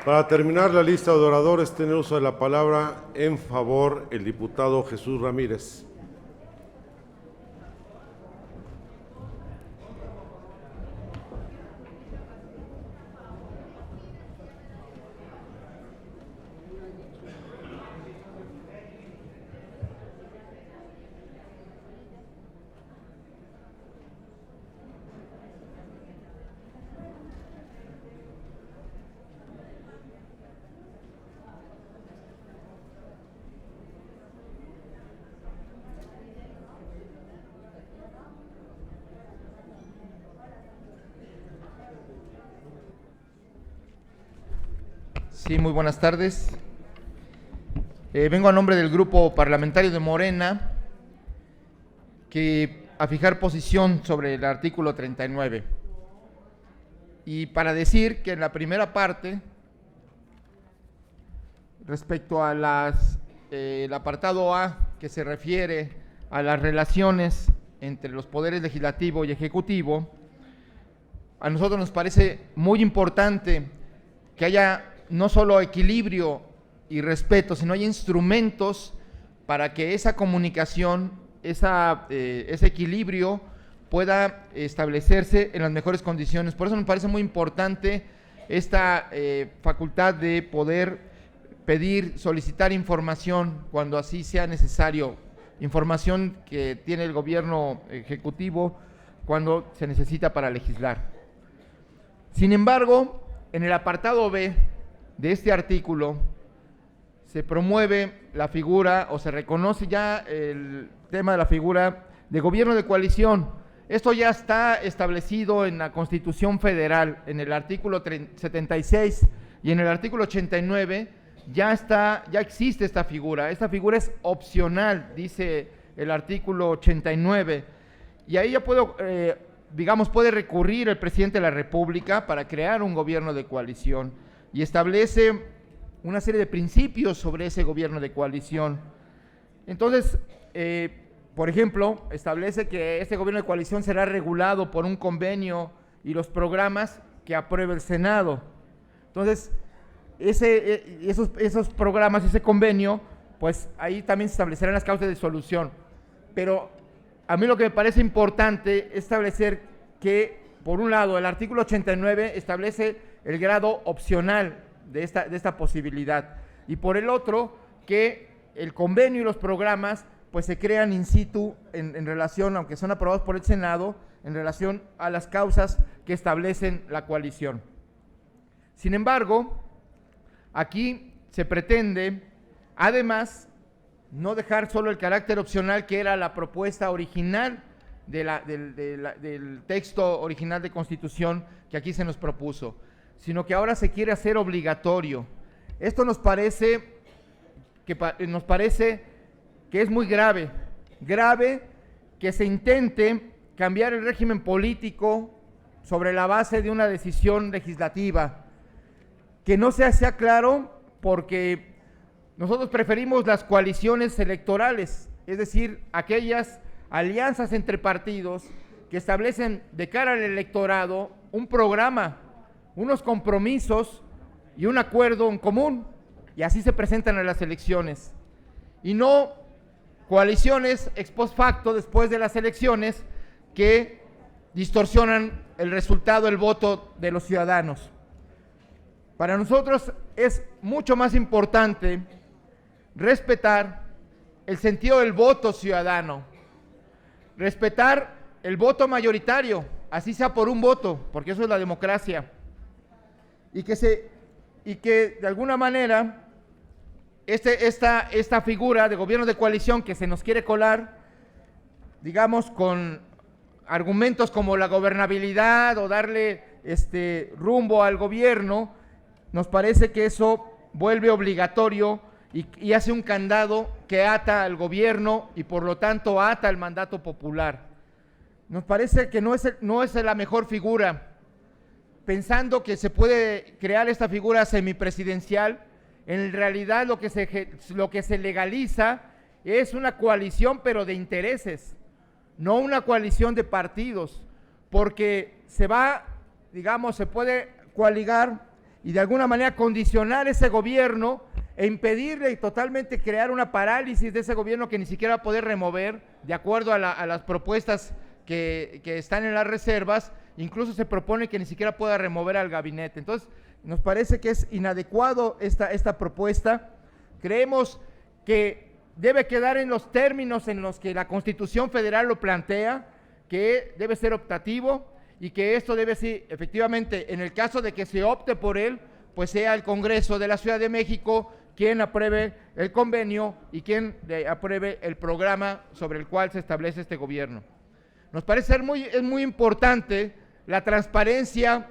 Para terminar la lista de oradores, tiene uso de la palabra en favor el diputado Jesús Ramírez. Sí, muy buenas tardes. Vengo a nombre del Grupo Parlamentario de Morena a fijar posición sobre el artículo 39. Y para decir que en la primera parte, respecto a el apartado A, que se refiere a las relaciones entre los poderes legislativo y ejecutivo, a nosotros nos parece muy importante que haya no solo equilibrio y respeto, sino hay instrumentos para que esa comunicación, ese equilibrio pueda establecerse en las mejores condiciones. Por eso me parece muy importante esta facultad de poder pedir, solicitar información cuando así sea necesario, información que tiene el gobierno ejecutivo cuando se necesita para legislar. Sin embargo, en el apartado B de este artículo se promueve la figura o se reconoce ya el tema de la figura de gobierno de coalición. Esto ya está establecido en la Constitución Federal, en el artículo 76 y en el artículo 89 ya existe esta figura. Esta figura es opcional, dice el artículo 89, y ahí ya puede recurrir el presidente de la República para crear un gobierno de coalición y establece una serie de principios sobre ese gobierno de coalición. Entonces, por ejemplo, establece que este gobierno de coalición será regulado por un convenio y los programas que apruebe el Senado. Entonces, esos programas, ese convenio, pues ahí también se establecerán las causas de solución. Pero a mí lo que me parece importante es establecer que, por un lado, el artículo 89 establece el grado opcional de esta posibilidad, y por el otro, que el convenio y los programas pues se crean in situ en relación, aunque son aprobados por el Senado, en relación a las causas que establecen la coalición. Sin embargo, aquí se pretende, además, no dejar solo el carácter opcional que era la propuesta original del texto original de Constitución que aquí se nos propuso, sino que ahora se quiere hacer obligatorio. Esto nos parece que es muy grave que se intente cambiar el régimen político sobre la base de una decisión legislativa, que no sea claro, porque nosotros preferimos las coaliciones electorales, es decir, aquellas alianzas entre partidos que establecen de cara al electorado un programa, unos compromisos y un acuerdo en común, y así se presentan a las elecciones, y no coaliciones ex post facto después de las elecciones que distorsionan el resultado, el voto de los ciudadanos. Para nosotros es mucho más importante respetar el sentido del voto ciudadano, respetar el voto mayoritario, así sea por un voto, porque eso es la democracia, y que de alguna manera esta figura de gobierno de coalición que se nos quiere colar, digamos, con argumentos como la gobernabilidad o darle rumbo al gobierno, nos parece que eso vuelve obligatorio y hace un candado que ata al gobierno y por lo tanto ata el mandato popular. Nos parece que no es la mejor figura, pensando que se puede crear esta figura semipresidencial. En realidad lo que se legaliza es una coalición, pero de intereses, no una coalición de partidos, porque se puede coaligar y de alguna manera condicionar ese gobierno e impedirle y totalmente crear una parálisis de ese gobierno que ni siquiera va a poder remover de acuerdo a las propuestas que están en las reservas. Incluso se propone que ni siquiera pueda remover al gabinete. Entonces, nos parece que es inadecuado esta propuesta. Creemos que debe quedar en los términos en los que la Constitución Federal lo plantea, que debe ser optativo y que esto debe ser, efectivamente, en el caso de que se opte por él, pues sea el Congreso de la Ciudad de México quien apruebe el convenio y quien apruebe el programa sobre el cual se establece este gobierno. Nos parece es muy importante la transparencia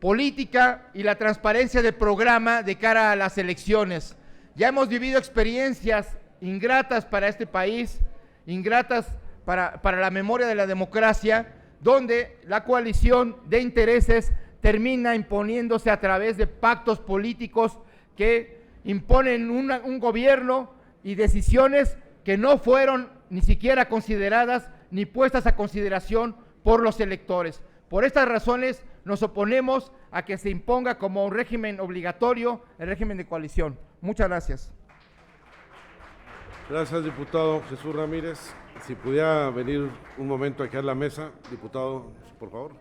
política y la transparencia del programa de cara a las elecciones. Ya hemos vivido experiencias ingratas para este país, ingratas para la memoria de la democracia, donde la coalición de intereses termina imponiéndose a través de pactos políticos que imponen un gobierno y decisiones que no fueron ni siquiera consideradas ni puestas a consideración por los electores. Por estas razones nos oponemos a que se imponga como un régimen obligatorio el régimen de coalición. Muchas gracias. Gracias, diputado Jesús Ramírez. Si pudiera venir un momento aquí a la mesa, diputado, por favor.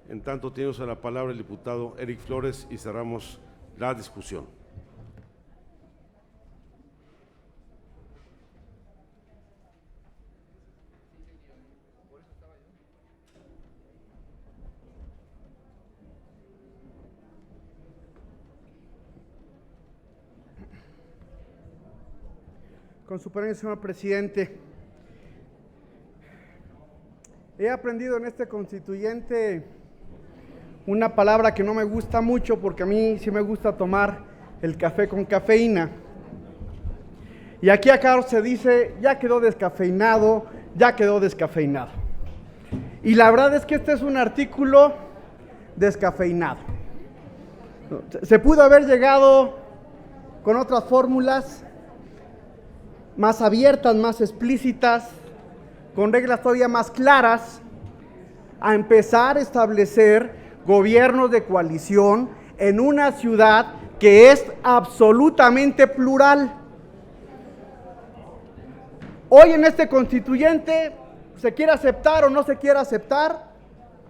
En tanto, tiene usted la palabra el diputado Eric Flores y cerramos la discusión. Con su permiso, señor presidente, he aprendido en este constituyente una palabra que no me gusta mucho, porque a mí sí me gusta tomar el café con cafeína. Y aquí acá se dice, ya quedó descafeinado, ya quedó descafeinado. Y la verdad es que este es un artículo descafeinado. Se pudo haber llegado con otras fórmulas más abiertas, más explícitas, con reglas todavía más claras, a empezar a establecer gobiernos de coalición en una ciudad que es absolutamente plural. Hoy en este constituyente, se quiere aceptar o no se quiere aceptar,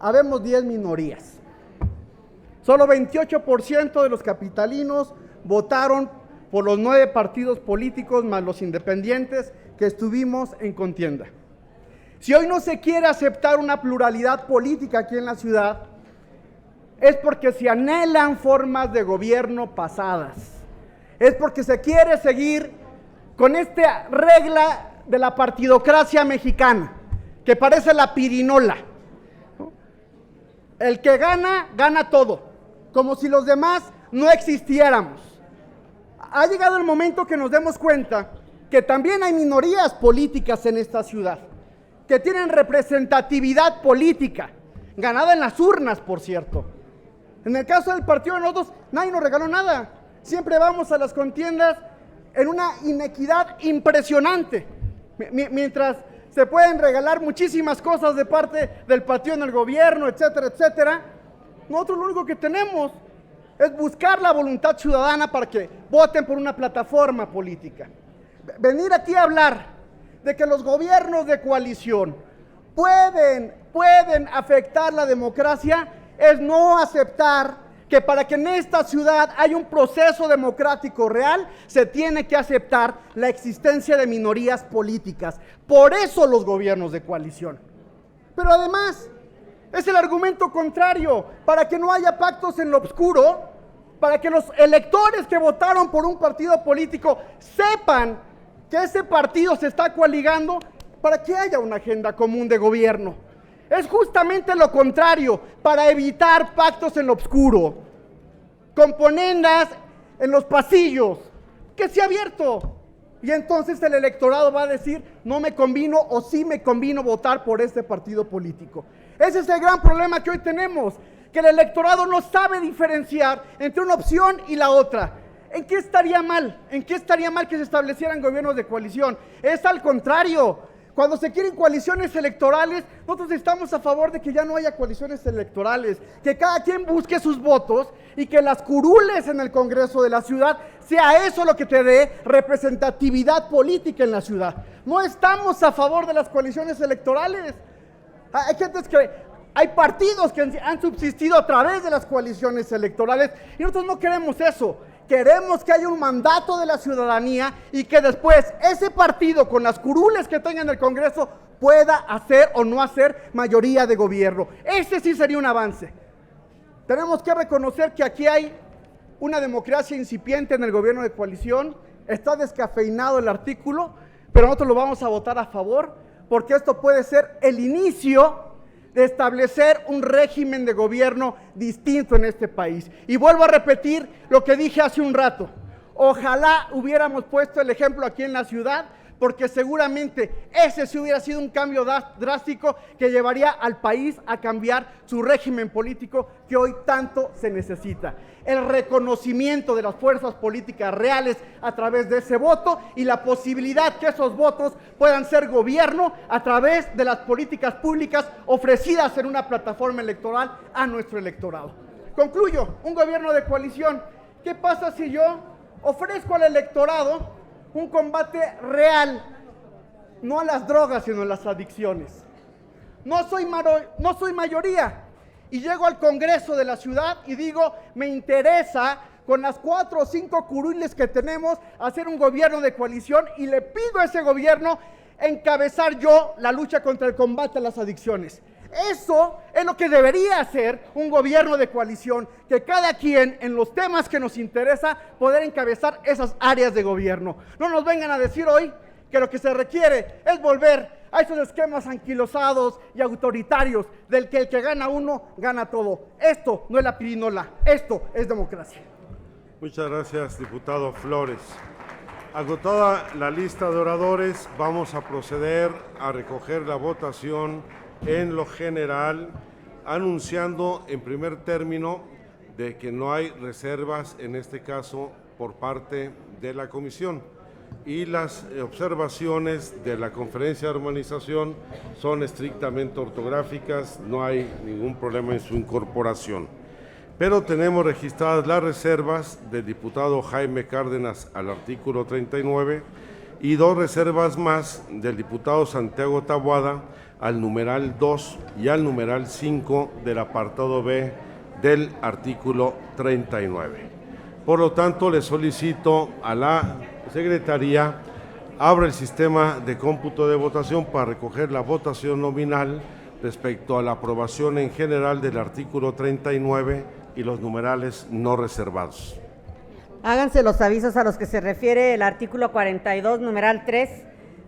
habemos 10 minorías. Solo 28% de los capitalinos votaron por los 9 partidos políticos más los independientes que estuvimos en contienda. Si hoy no se quiere aceptar una pluralidad política aquí en la ciudad, es porque se anhelan formas de gobierno pasadas. Es porque se quiere seguir con esta regla de la partidocracia mexicana, que parece la pirinola, ¿no? El que gana, gana todo, como si los demás no existiéramos. Ha llegado el momento que nos demos cuenta que también hay minorías políticas en esta ciudad, que tienen representatividad política, ganada en las urnas, por cierto. En el caso del partido de nosotros, nadie nos regaló nada. Siempre vamos a las contiendas en una inequidad impresionante. Mientras se pueden regalar muchísimas cosas de parte del partido en el gobierno, etcétera, etcétera, nosotros lo único que tenemos es buscar la voluntad ciudadana para que voten por una plataforma política. Venir aquí a hablar de que los gobiernos de coalición pueden afectar la democracia es no aceptar que para que en esta ciudad haya un proceso democrático real, se tiene que aceptar la existencia de minorías políticas. Por eso los gobiernos de coalición. Pero además, es el argumento contrario, para que no haya pactos en lo oscuro, para que los electores que votaron por un partido político sepan que ese partido se está coaligando, para que haya una agenda común de gobierno. Es justamente lo contrario, para evitar pactos en lo oscuro, componendas en los pasillos, que se ha abierto. Y entonces el electorado va a decir, no me convino o sí me convino votar por este partido político. Ese es el gran problema que hoy tenemos, que el electorado no sabe diferenciar entre una opción y la otra. ¿En qué estaría mal? ¿En qué estaría mal que se establecieran gobiernos de coalición? Es al contrario. Cuando se quieren coaliciones electorales, nosotros estamos a favor de que ya no haya coaliciones electorales, que cada quien busque sus votos y que las curules en el Congreso de la ciudad sea eso lo que te dé representatividad política en la ciudad. No estamos a favor de las coaliciones electorales. Hay partidos que han subsistido a través de las coaliciones electorales y nosotros no queremos eso. Queremos que haya un mandato de la ciudadanía y que después ese partido con las curules que tenga en el Congreso pueda hacer o no hacer mayoría de gobierno. Ese sí sería un avance. Tenemos que reconocer que aquí hay una democracia incipiente en el gobierno de coalición. Está descafeinado el artículo, pero nosotros lo vamos a votar a favor porque esto puede ser el inicio de establecer un régimen de gobierno distinto en este país. Y vuelvo a repetir lo que dije hace un rato. Ojalá hubiéramos puesto el ejemplo aquí en la ciudad, porque seguramente ese sí hubiera sido un cambio drástico que llevaría al país a cambiar su régimen político que hoy tanto se necesita. El reconocimiento de las fuerzas políticas reales a través de ese voto y la posibilidad que esos votos puedan ser gobierno a través de las políticas públicas ofrecidas en una plataforma electoral a nuestro electorado. Concluyo, un gobierno de coalición. ¿Qué pasa si yo ofrezco al electorado un combate real, no a las drogas, sino a las adicciones? No soy mayoría y llego al Congreso de la ciudad y digo, me interesa con las 4 o 5 curules que tenemos hacer un gobierno de coalición, y le pido a ese gobierno encabezar yo la lucha contra el combate a las adicciones. Eso es lo que debería hacer un gobierno de coalición, que cada quien en los temas que nos interesa poder encabezar esas áreas de gobierno. No nos vengan a decir hoy que lo que se requiere es volver a esos esquemas anquilosados y autoritarios del que el que gana uno gana todo. Esto no es la pirinola, esto es democracia. Muchas gracias, diputado Flores. Agotada la lista de oradores, vamos a proceder a recoger la votación en lo general, anunciando en primer término de que no hay reservas en este caso por parte de la comisión, y las observaciones de la conferencia de armonización son estrictamente ortográficas, no hay ningún problema en su incorporación. Pero tenemos registradas las reservas del diputado Jaime Cárdenas al artículo 39 y 2 reservas más del diputado Santiago Taboada al numeral 2 y al numeral 5 del apartado B del artículo 39. Por lo tanto, le solicito a la Secretaría abra el sistema de cómputo de votación para recoger la votación nominal respecto a la aprobación en general del artículo 39 y los numerales no reservados. Háganse los avisos a los que se refiere el artículo 42, numeral 3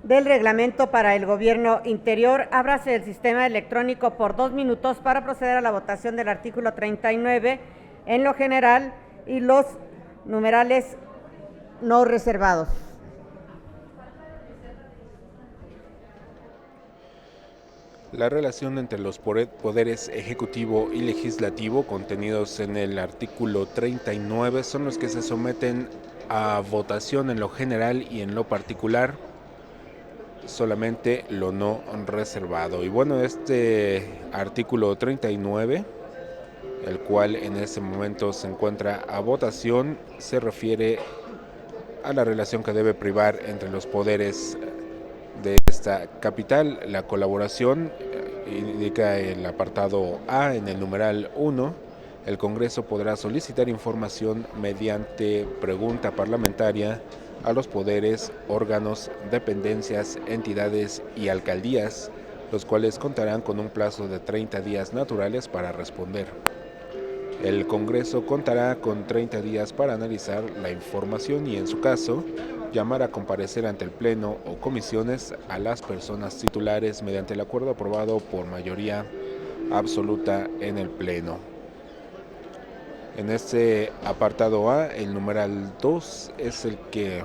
del reglamento para el gobierno interior. Ábrase el sistema electrónico por 2 minutos para proceder a la votación del artículo 39 en lo general y los numerales no reservados. La relación entre los poderes ejecutivo y legislativo contenidos en el artículo 39 son los que se someten a votación en lo general y en lo particular, solamente lo no reservado. Y bueno, este artículo 39, el cual en este momento se encuentra a votación, se refiere a la relación que debe privar entre los poderes de esta capital. La colaboración indica el apartado A en el numeral 1. El Congreso podrá solicitar información mediante pregunta parlamentaria a los poderes, órganos, dependencias, entidades y alcaldías, los cuales contarán con un plazo de 30 días naturales para responder. El Congreso contará con 30 días para analizar la información y, en su caso, llamar a comparecer ante el Pleno o comisiones a las personas titulares mediante el acuerdo aprobado por mayoría absoluta en el Pleno. En este apartado A, el numeral 2 es el que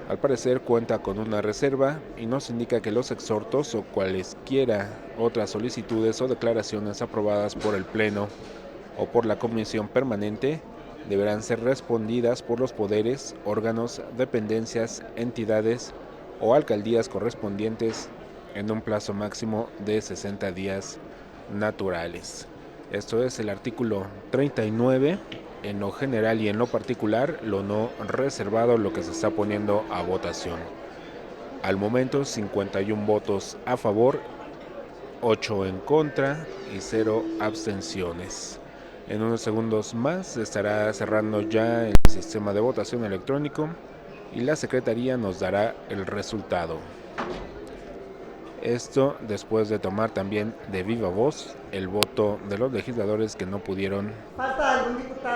al parecer cuenta con una reserva y nos indica que los exhortos o cualesquiera otras solicitudes o declaraciones aprobadas por el Pleno o por la Comisión Permanente deberán ser respondidas por los poderes, órganos, dependencias, entidades o alcaldías correspondientes en un plazo máximo de 60 días naturales. Esto es el artículo 39, en lo general y en lo particular, lo no reservado, lo que se está poniendo a votación. Al momento, 51 votos a favor, 8 en contra y 0 abstenciones. En unos segundos más se estará cerrando ya el sistema de votación electrónico y la Secretaría nos dará el resultado. Esto después de tomar también de viva voz el voto de los legisladores que no pudieron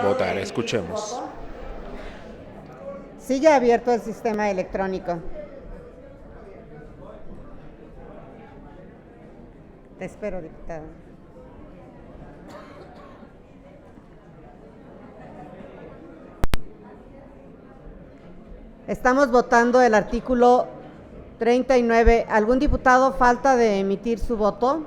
votar. Escuchemos. Sigue abierto el sistema electrónico. Te espero, diputada. Estamos votando el artículo 39. ¿Algún diputado falta de emitir su voto?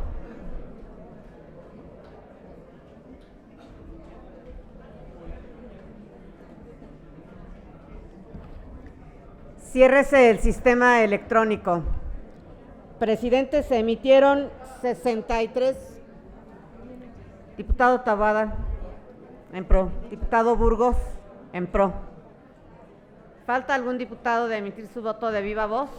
Ciérrese el sistema electrónico. Presidente, se emitieron 63. Diputado Taboada, en pro. Diputado Burgos, en pro. ¿Falta algún diputado de emitir su voto de viva voz?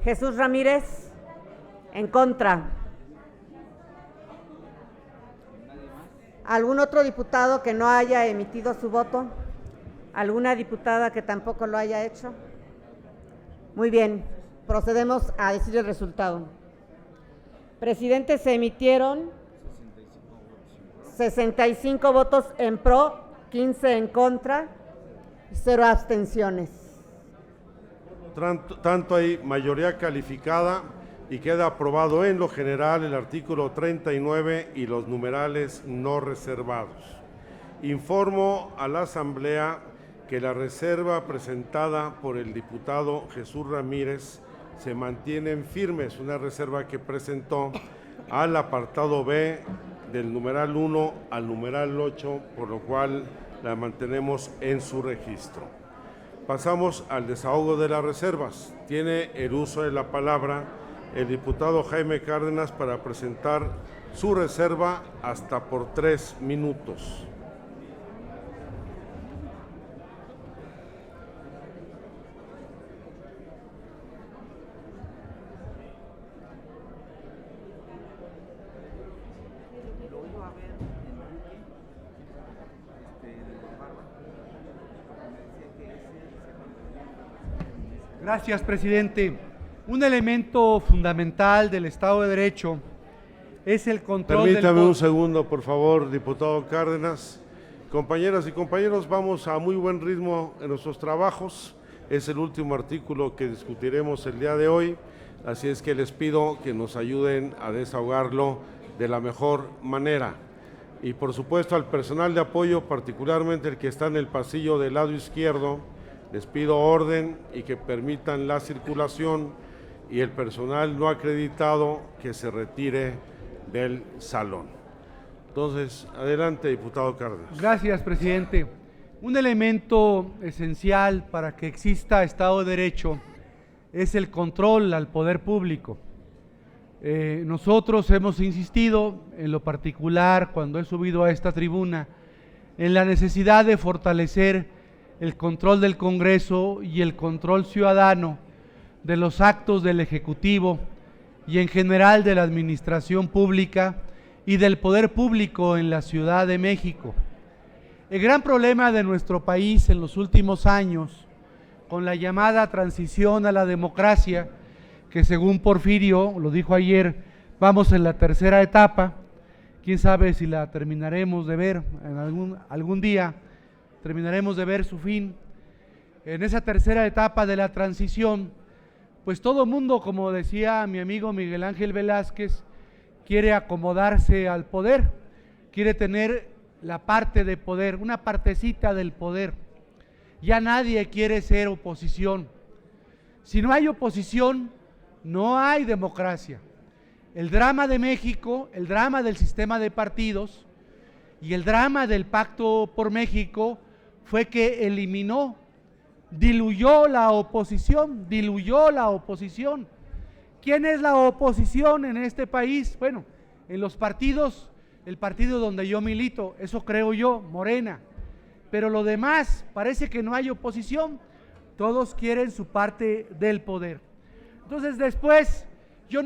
Jesús Ramírez, en contra. ¿Algún otro diputado que no haya emitido su voto? ¿Alguna diputada que tampoco lo haya hecho? Muy bien, procedemos a decir el resultado. Presidente, se emitieron 65 votos en pro, 15 en contra, 0 abstenciones. Tanto hay mayoría calificada y queda aprobado en lo general el artículo 39 y los numerales no reservados. Informo a la Asamblea que la reserva presentada por el diputado Jesús Ramírez se mantiene firme. Es una reserva que presentó al apartado B del numeral 1 al numeral 8, por lo cual la mantenemos en su registro. Pasamos al desahogo de las reservas. Tiene el uso de la palabra el diputado Jaime Cárdenas para presentar su reserva hasta por 3 minutos. Gracias, presidente. Un elemento fundamental del Estado de Derecho es el control Permítame un segundo, por favor, diputado Cárdenas. Compañeras y compañeros, vamos a muy buen ritmo en nuestros trabajos. Es el último artículo que discutiremos el día de hoy, así es que les pido que nos ayuden a desahogarlo de la mejor manera. Y por supuesto al personal de apoyo, particularmente el que está en el pasillo del lado izquierdo, les pido orden y que permitan la circulación, y el personal no acreditado que se retire del salón. Entonces, adelante, diputado Cárdenas. Gracias, presidente. Un elemento esencial para que exista Estado de Derecho es el control al poder público. Nosotros hemos insistido, en lo particular, cuando he subido a esta tribuna, en la necesidad de fortalecer el control del Congreso y el control ciudadano de los actos del Ejecutivo y en general de la administración pública y del poder público en la Ciudad de México. El gran problema de nuestro país en los últimos años, con la llamada transición a la democracia, que según Porfirio, lo dijo ayer, vamos en la tercera etapa, quién sabe si la terminaremos de ver en algún día, terminaremos de ver su fin. En esa tercera etapa de la transición, pues todo mundo, como decía mi amigo Miguel Ángel Velázquez, quiere acomodarse al poder, quiere tener la parte de poder, una partecita del poder. Ya nadie quiere ser oposición. Si no hay oposición, no hay democracia. El drama de México, el drama del sistema de partidos y el drama del Pacto por México fue que eliminó, diluyó la oposición. ¿Quién es la oposición en este país? Bueno, en los partidos, el partido donde yo milito, eso creo yo, Morena. Pero lo demás, parece que no hay oposición, todos quieren su parte del poder. Entonces después, yo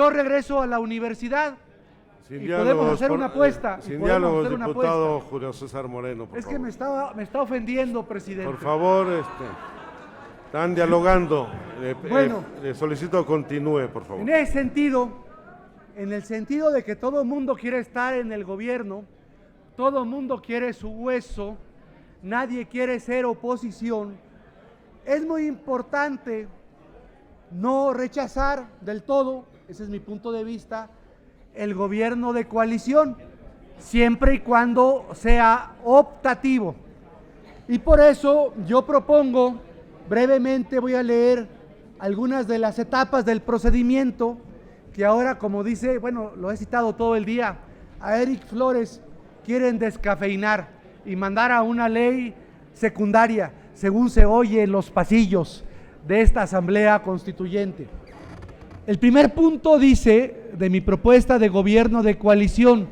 regreso a la universidad. Sin y podemos hacer una apuesta. Sin diálogos, diputado Julio César Moreno, por favor. Que me está ofendiendo, presidente. Por favor, están dialogando. Bueno, le solicito continúe, por favor. En ese sentido, en el sentido de que todo el mundo quiere estar en el gobierno, todo el mundo quiere su hueso, nadie quiere ser oposición, es muy importante no rechazar del todo, ese es mi punto de vista, el gobierno de coalición, siempre y cuando sea optativo. Y por eso yo propongo, brevemente voy a leer algunas de las etapas del procedimiento, que ahora, como dice, bueno, lo he citado todo el día, a Eric Flores quieren descafeinar y mandar a una ley secundaria, según se oye en los pasillos de esta Asamblea Constituyente. El primer punto dice, de mi propuesta de gobierno de coalición,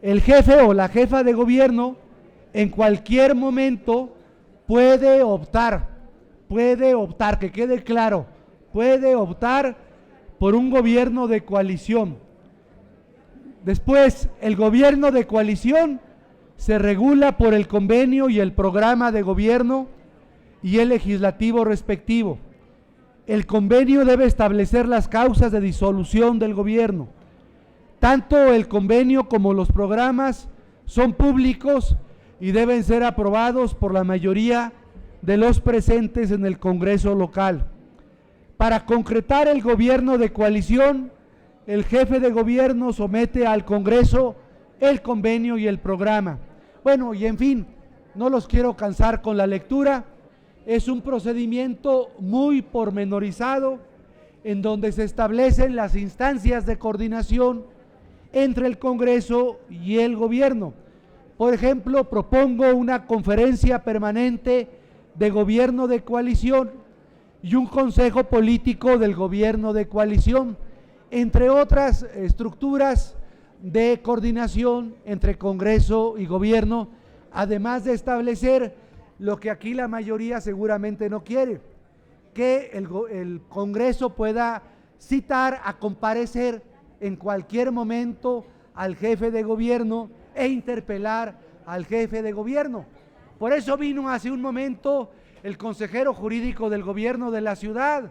el jefe o la jefa de gobierno en cualquier momento puede optar, que quede claro, puede optar por un gobierno de coalición. Después, el gobierno de coalición se regula por el convenio y el programa de gobierno y el legislativo respectivo. El convenio debe establecer las causas de disolución del gobierno. Tanto el convenio como los programas son públicos y deben ser aprobados por la mayoría de los presentes en el Congreso local. Para concretar el gobierno de coalición, el jefe de gobierno somete al Congreso el convenio y el programa. Bueno, y en fin, no los quiero cansar con la lectura. Es un procedimiento muy pormenorizado en donde se establecen las instancias de coordinación entre el Congreso y el gobierno. Por ejemplo, propongo una conferencia permanente de gobierno de coalición y un consejo político del gobierno de coalición, entre otras estructuras de coordinación entre Congreso y gobierno, además de establecer lo que aquí la mayoría seguramente no quiere, que el Congreso pueda citar a comparecer en cualquier momento al jefe de gobierno e interpelar al jefe de gobierno. Por eso vino hace un momento el consejero jurídico del gobierno de la ciudad,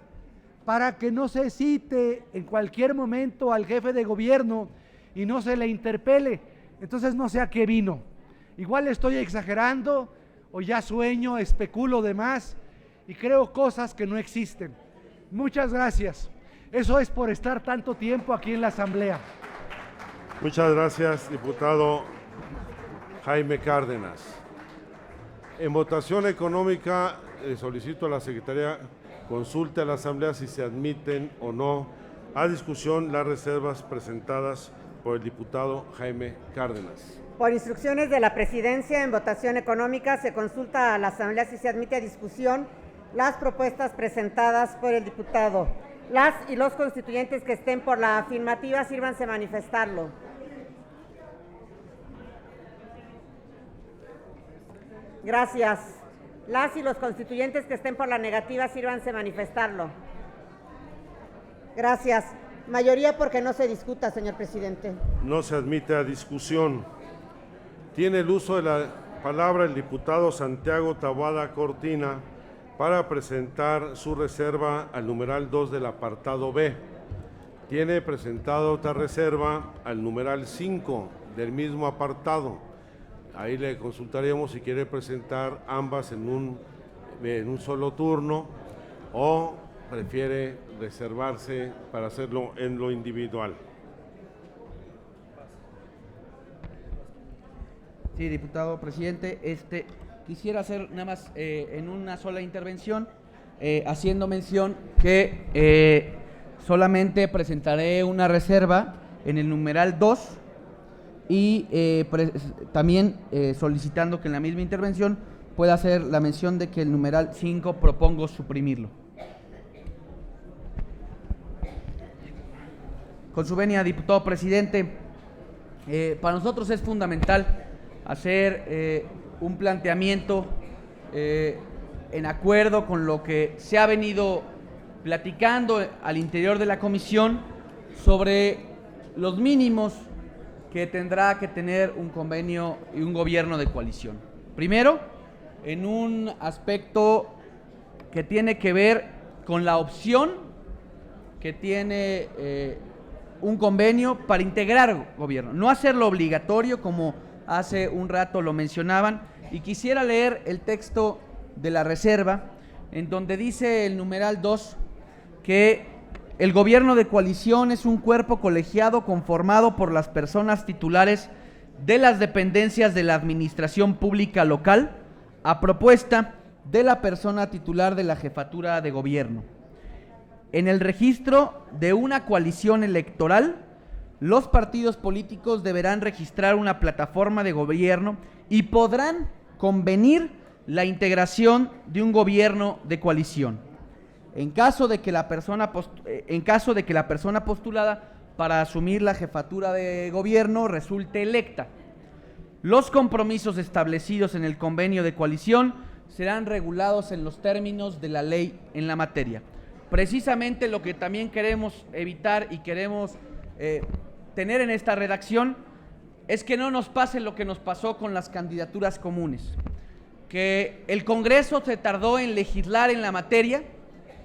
para que no se cite en cualquier momento al jefe de gobierno y no se le interpele. Entonces no sé a qué vino. Igual estoy exagerando o ya sueño, especulo de más y creo cosas que no existen. Muchas gracias. Eso es por estar tanto tiempo aquí en la Asamblea. Muchas gracias, diputado Jaime Cárdenas. En votación económica, solicito a la Secretaría consulte a la Asamblea si se admiten o no a discusión las reservas presentadas por el diputado Jaime Cárdenas. Por instrucciones de la Presidencia, en votación económica se consulta a la Asamblea si se admite a discusión las propuestas presentadas por el diputado. Las y los constituyentes que estén por la afirmativa, sírvanse manifestarlo. Gracias. Las y los constituyentes que estén por la negativa, sírvanse manifestarlo. Gracias. Mayoría porque no se discuta, señor presidente. No se admite a discusión. Tiene el uso de la palabra el diputado Santiago Taboada Cortina para presentar su reserva al numeral 2 del apartado B. Tiene presentada otra reserva al numeral 5 del mismo apartado. Ahí le consultaríamos si quiere presentar ambas en un solo turno o prefiere reservarse para hacerlo en lo individual. Sí, diputado presidente, quisiera hacer nada más en una sola intervención, haciendo mención que solamente presentaré una reserva en el numeral 2 y también solicitando que en la misma intervención pueda hacer la mención de que el numeral 5 propongo suprimirlo. Con su venia, diputado presidente, para nosotros es fundamental hacer un planteamiento en acuerdo con lo que se ha venido platicando al interior de la comisión sobre los mínimos que tendrá que tener un convenio y un gobierno de coalición. Primero, en un aspecto que tiene que ver con la opción que tiene un convenio para integrar gobierno, no hacerlo obligatorio como hace un rato lo mencionaban, y quisiera leer el texto de la reserva en donde dice el numeral 2 que el gobierno de coalición es un cuerpo colegiado conformado por las personas titulares de las dependencias de la administración pública local a propuesta de la persona titular de la jefatura de gobierno. En el registro de una coalición electoral, los partidos políticos deberán registrar una plataforma de gobierno y podrán convenir la integración de un gobierno de coalición. En caso de que la persona postulada para asumir la jefatura de gobierno resulte electa, los compromisos establecidos en el convenio de coalición serán regulados en los términos de la ley en la materia. Precisamente lo que también queremos evitar y queremos tener en esta redacción es que no nos pase lo que nos pasó con las candidaturas comunes, que el Congreso se tardó en legislar en la materia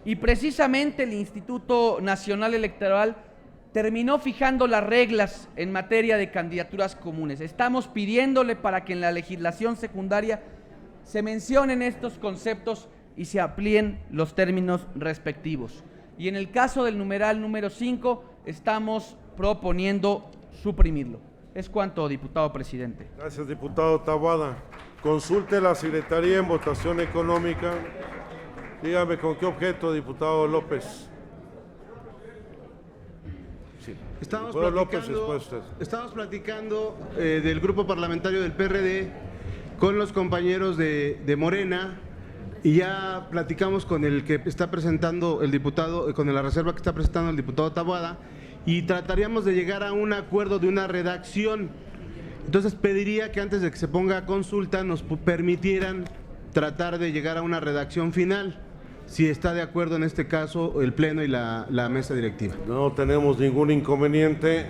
y precisamente el Instituto Nacional Electoral terminó fijando las reglas en materia de candidaturas comunes. Estamos pidiéndole para que en la legislación secundaria se mencionen estos conceptos y se amplíen los términos respectivos. Y en el caso del numeral número 5, estamos proponiendo suprimirlo. Es cuanto, diputado presidente. Gracias, diputado Taboada. Consulte la Secretaría en votación económica. Dígame con qué objeto, diputado López. Sí. Estamos platicando del grupo parlamentario del PRD con los compañeros de Morena y ya platicamos con el que está presentando el diputado, con la reserva que está presentando el diputado Taboada, y trataríamos de llegar a un acuerdo de una redacción. Entonces pediría que antes de que se ponga a consulta nos permitieran tratar de llegar a una redacción final, si está de acuerdo en este caso el Pleno y la mesa directiva. No tenemos ningún inconveniente,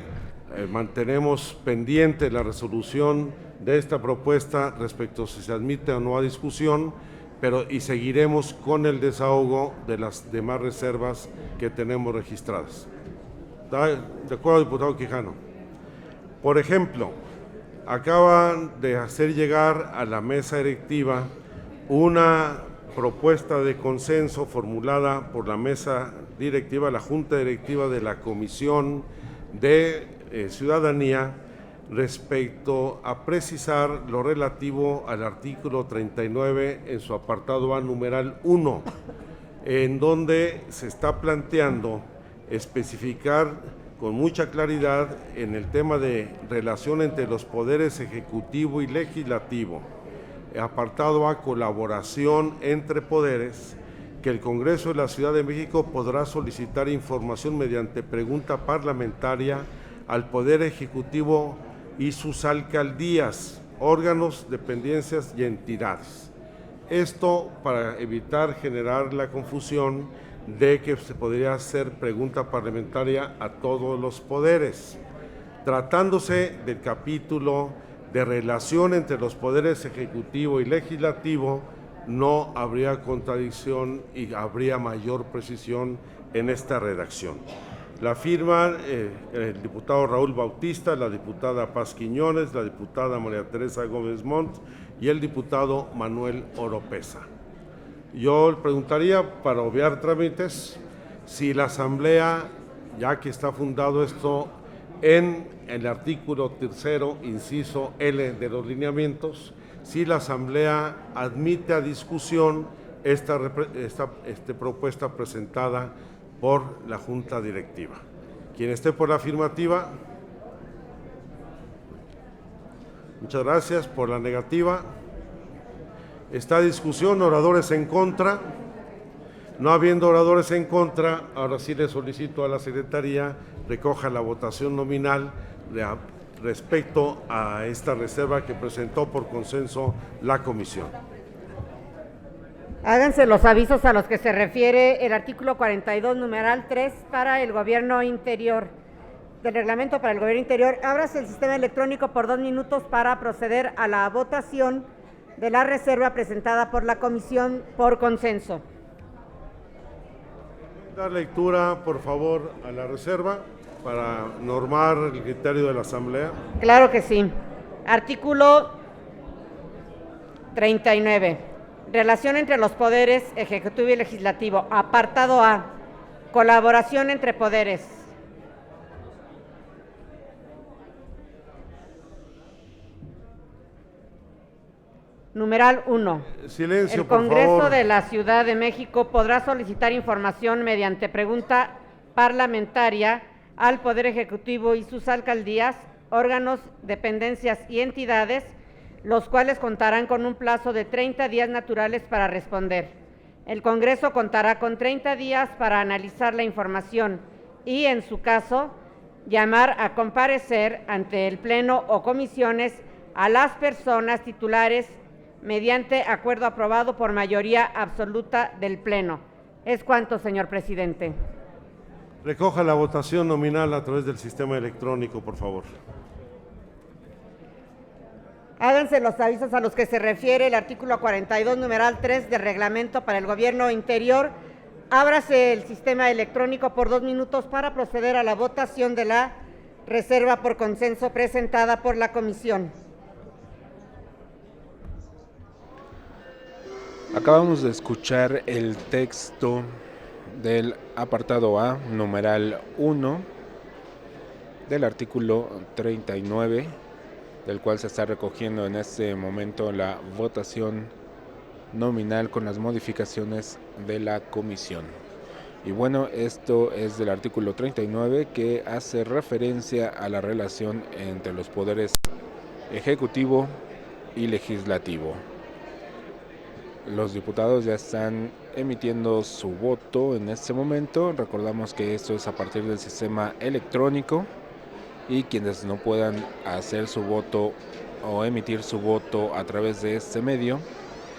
mantenemos pendiente la resolución de esta propuesta respecto a si se admite o no a discusión, y seguiremos con el desahogo de las demás reservas que tenemos registradas. ¿De acuerdo, diputado Quijano? Por ejemplo, acaban de hacer llegar a la mesa directiva una propuesta de consenso formulada por la mesa directiva, la Junta Directiva de la Comisión de Ciudadanía, respecto a precisar lo relativo al artículo 39 en su apartado A numeral 1, en donde se está planteando especificar con mucha claridad en el tema de relación entre los poderes ejecutivo y legislativo, apartado A, colaboración entre poderes, que el Congreso de la Ciudad de México podrá solicitar información mediante pregunta parlamentaria al Poder Ejecutivo y sus alcaldías, órganos, dependencias y entidades. Esto para evitar generar la confusión de que se podría hacer pregunta parlamentaria a todos los poderes. Tratándose del capítulo de relación entre los poderes ejecutivo y legislativo, no habría contradicción y habría mayor precisión en esta redacción. La firman el diputado Raúl Bautista, la diputada Paz Quiñones, la diputada María Teresa Gómez Montt y el diputado Manuel Oropesa. Yo preguntaría, para obviar trámites, si la Asamblea, ya que está fundado esto en el artículo 3º, inciso L de los lineamientos, si la Asamblea admite a discusión esta propuesta presentada por la Junta Directiva. Quien esté por la afirmativa. Muchas gracias. Por la negativa. Esta discusión, oradores en contra. No habiendo oradores en contra, ahora sí le solicito a la Secretaría recoja la votación nominal respecto a esta reserva que presentó por consenso la comisión. Háganse los avisos a los que se refiere el artículo 42, numeral 3, para el gobierno interior, del reglamento para el gobierno interior. Ábrase el sistema electrónico por 2 minutos para proceder a la votación de la reserva presentada por la comisión por consenso. Dar lectura, por favor, a la reserva para normar el criterio de la Asamblea. Claro que sí. Artículo 39. Relación entre los poderes ejecutivo y legislativo. Apartado A. Colaboración entre poderes. Numeral 1. Silencio, El por Congreso favor. de la Ciudad de México podrá solicitar información mediante pregunta parlamentaria al Poder Ejecutivo y sus alcaldías, órganos, dependencias y entidades, los cuales contarán con un plazo de 30 días naturales para responder. El Congreso contará con 30 días para analizar la información y, en su caso, llamar a comparecer ante el Pleno o comisiones a las personas titulares mediante acuerdo aprobado por mayoría absoluta del Pleno. Es cuanto, señor presidente. Recoja la votación nominal a través del sistema electrónico, por favor. Háganse los avisos a los que se refiere el artículo 42, numeral 3 del Reglamento para el Gobierno Interior. Ábrase el sistema electrónico por 2 minutos para proceder a la votación de la reserva por consenso presentada por la comisión. Acabamos de escuchar el texto del apartado A, numeral 1, del artículo 39, del cual se está recogiendo en este momento la votación nominal con las modificaciones de la comisión. Y bueno, esto es del artículo 39, que hace referencia a la relación entre los poderes ejecutivo y legislativo. Los diputados ya están emitiendo su voto en este momento. Recordamos que esto es a partir del sistema electrónico y quienes no puedan hacer su voto o emitir su voto a través de este medio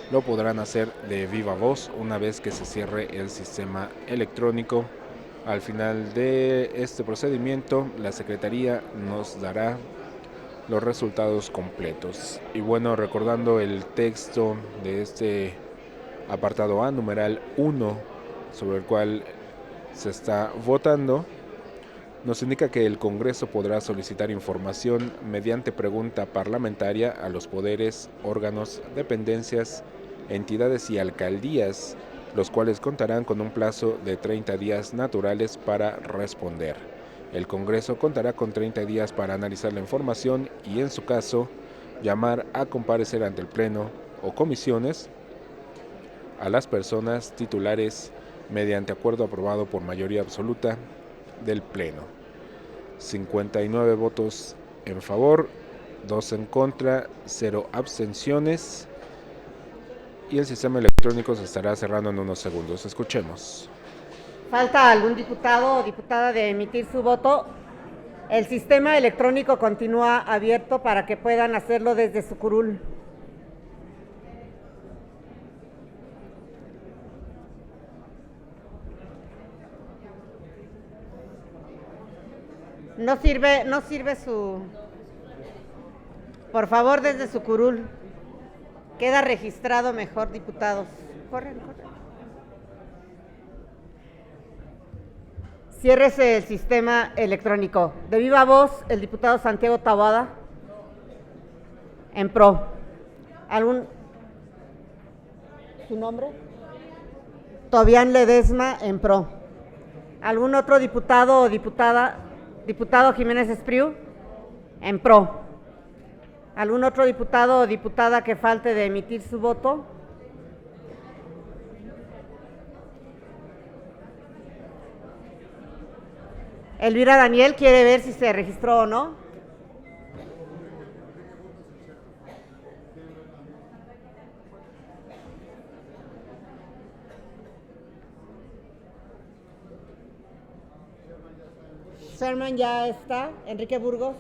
lo podrán hacer de viva voz una vez que se cierre el sistema electrónico. Al final de este procedimiento, la Secretaría nos dará los resultados completos. Y bueno, recordando el texto de este apartado A, numeral 1, sobre el cual se está votando, nos indica que el Congreso podrá solicitar información mediante pregunta parlamentaria a los poderes, órganos, dependencias, entidades y alcaldías, los cuales contarán con un plazo de 30 días naturales para responder. El Congreso contará con 30 días para analizar la información y, en su caso, llamar a comparecer ante el Pleno o comisiones a las personas titulares mediante acuerdo aprobado por mayoría absoluta del Pleno. 59 votos en favor, 2 en contra, 0 abstenciones, y el sistema electrónico se estará cerrando en unos segundos. Escuchemos. ¿Falta algún diputado o diputada de emitir su voto? El sistema electrónico continúa abierto para que puedan hacerlo desde su curul. No sirve su... Por favor, desde su curul. Queda registrado mejor, diputados. Corren. Ciérrese el sistema electrónico. De viva voz, el diputado Santiago Taboada. En pro. ¿Su nombre? Tobián Ledesma, en pro. ¿Algún otro diputado o diputada? Diputado Jiménez Espriu, en pro. ¿Algún otro diputado o diputada que falte de emitir su voto? Elvira Daniel quiere ver si se registró o no. Sherman ya está. Enrique Burgos.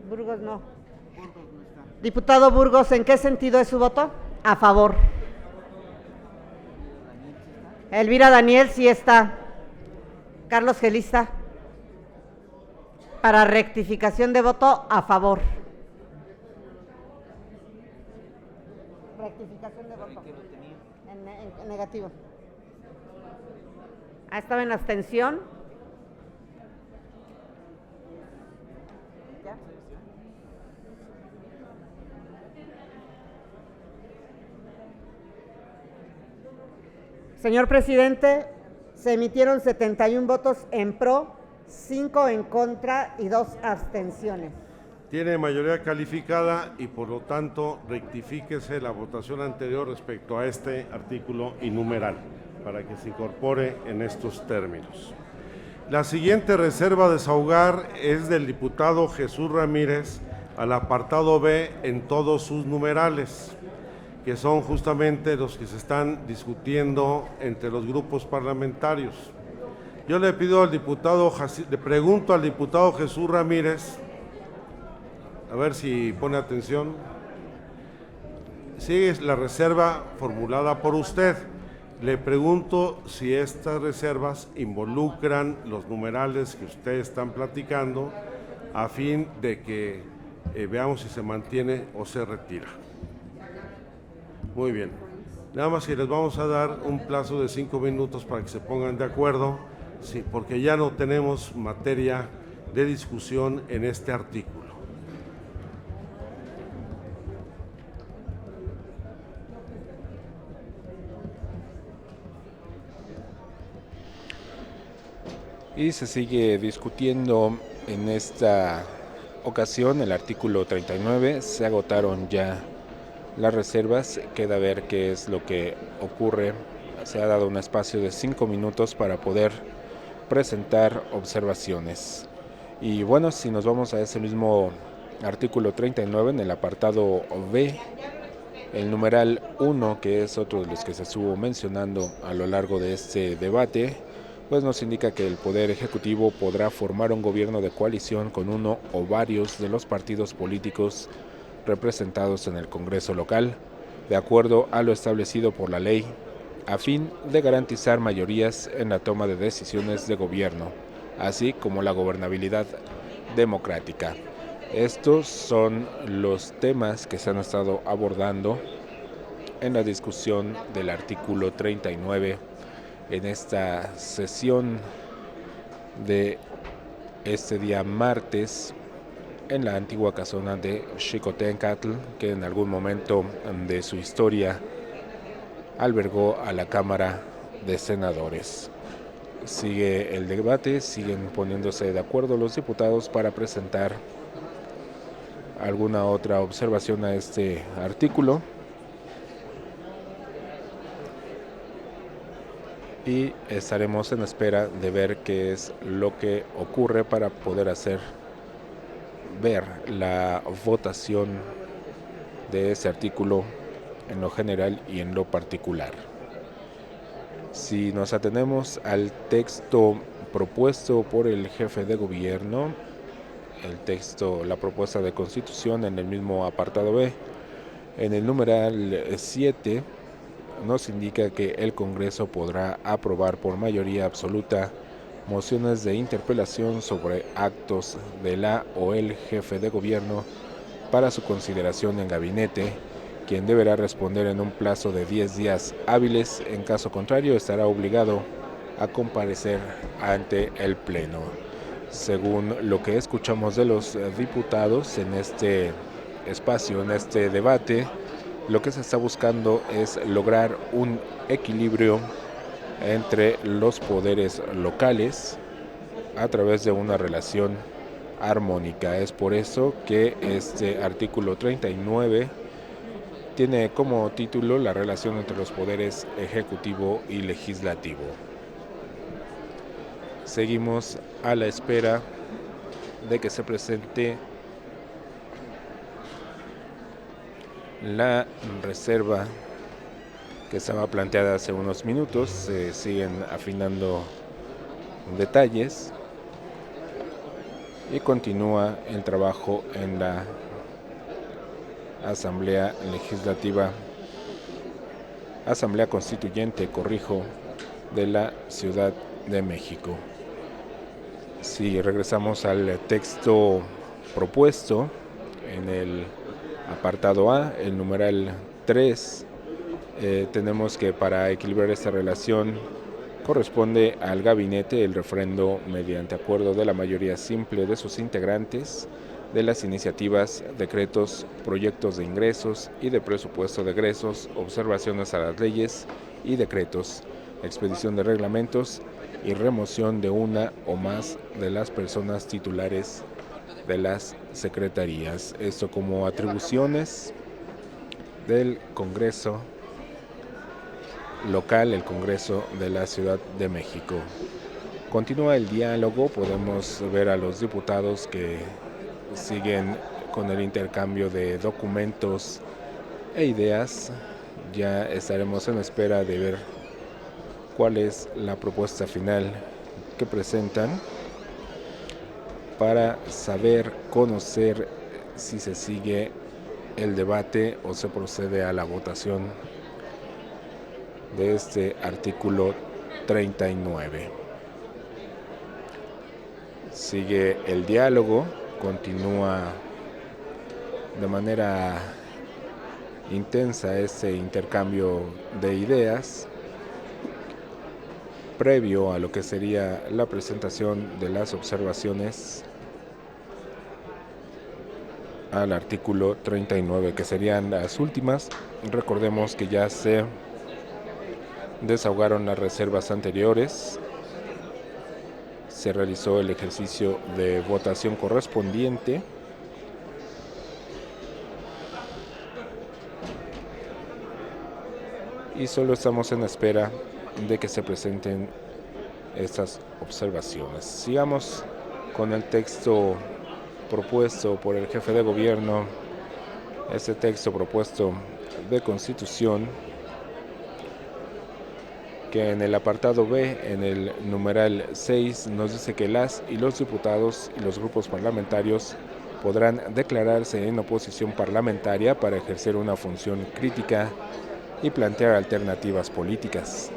Burgos no. Diputado Burgos, ¿en qué sentido es su voto? A favor. Elvira Daniel sí está. Carlos Gelista. Para rectificación de voto, a favor. Rectificación de voto. En negativo. Estaba en abstención. Señor presidente, se emitieron 71 votos en pro, 5 en contra y 2 abstenciones. Tiene mayoría calificada y por lo tanto rectifíquese la votación anterior respecto a este artículo y numeral para que se incorpore en estos términos. La siguiente reserva a desahogar es del diputado Jesús Ramírez al apartado B en todos sus numerales, que son justamente los que se están discutiendo entre los grupos parlamentarios. Yo le pido al diputado, le pregunto al diputado Jesús Ramírez, a ver si pone atención. Sigue la reserva formulada por usted. Le pregunto si estas reservas involucran los numerales que ustedes están platicando a fin de que veamos si se mantiene o se retira. Muy bien. Nada más que les vamos a dar un plazo de 5 minutos para que se pongan de acuerdo, sí, porque ya no tenemos materia de discusión en este artículo. Y se sigue discutiendo en esta ocasión el artículo 39. Se agotaron ya las reservas, queda ver qué es lo que ocurre. Se ha dado un espacio de 5 minutos para poder presentar observaciones. Y bueno, si nos vamos a ese mismo artículo 39, en el apartado B, el numeral 1, que es otro de los que se estuvo mencionando a lo largo de este debate, pues nos indica que el Poder Ejecutivo podrá formar un gobierno de coalición con uno o varios de los partidos políticos representados en el Congreso local, de acuerdo a lo establecido por la ley, a fin de garantizar mayorías en la toma de decisiones de gobierno, así como la gobernabilidad democrática. Estos son los temas que se han estado abordando en la discusión del artículo 39 en esta sesión de este día martes en la antigua casona de Xicoténcatl, que en algún momento de su historia albergó a la Cámara de Senadores. Sigue el debate, siguen poniéndose de acuerdo los diputados para presentar alguna otra observación a este artículo. Y estaremos en espera de ver qué es lo que ocurre para poder hacer ver la votación de ese artículo en lo general y en lo particular. Si nos atenemos al texto propuesto por el jefe de gobierno, el texto, la propuesta de constitución en el mismo apartado B, en el numeral 7, nos indica que el Congreso podrá aprobar por mayoría absoluta mociones de interpelación sobre actos de la o el jefe de gobierno para su consideración en gabinete, quien deberá responder en un plazo de 10 días hábiles. En caso contrario, estará obligado a comparecer ante el Pleno. Según lo que escuchamos de los diputados en este espacio, en este debate, lo que se está buscando es lograr un equilibrio entre los poderes locales a través de una relación armónica. Es por eso que este artículo 39 tiene como título la relación entre los poderes ejecutivo y legislativo. Seguimos a la espera de que se presente la reserva que estaba planteada hace unos minutos. Se siguen afinando detalles y continúa el trabajo en la Asamblea Legislativa, Asamblea Constituyente, de la Ciudad de México. Si regresamos al texto propuesto en el apartado A, el numeral 3, tenemos que para equilibrar esta relación corresponde al gabinete el refrendo mediante acuerdo de la mayoría simple de sus integrantes de las iniciativas, decretos, proyectos de ingresos y de presupuesto de egresos, observaciones a las leyes y decretos, expedición de reglamentos y remoción de una o más de las personas titulares de las secretarías. Esto como atribuciones del Congreso local, el Congreso de la Ciudad de México. Continúa el diálogo, podemos ver a los diputados que siguen con el intercambio de documentos e ideas. Ya estaremos en espera de ver cuál es la propuesta final que presentan para saber, conocer si se sigue el debate o se procede a la votación de este artículo 39. Sigue el diálogo, continúa de manera intensa este intercambio de ideas previo a lo que sería la presentación de las observaciones al artículo 39, que serían las últimas. Recordemos que ya se desahogaron las reservas anteriores, se realizó el ejercicio de votación correspondiente y solo estamos en espera de que se presenten estas observaciones. Sigamos con el texto propuesto por el jefe de gobierno, este texto propuesto de Constitución, que en el apartado B, en el numeral 6, nos dice que las y los diputados y los grupos parlamentarios podrán declararse en oposición parlamentaria para ejercer una función crítica y plantear alternativas políticas.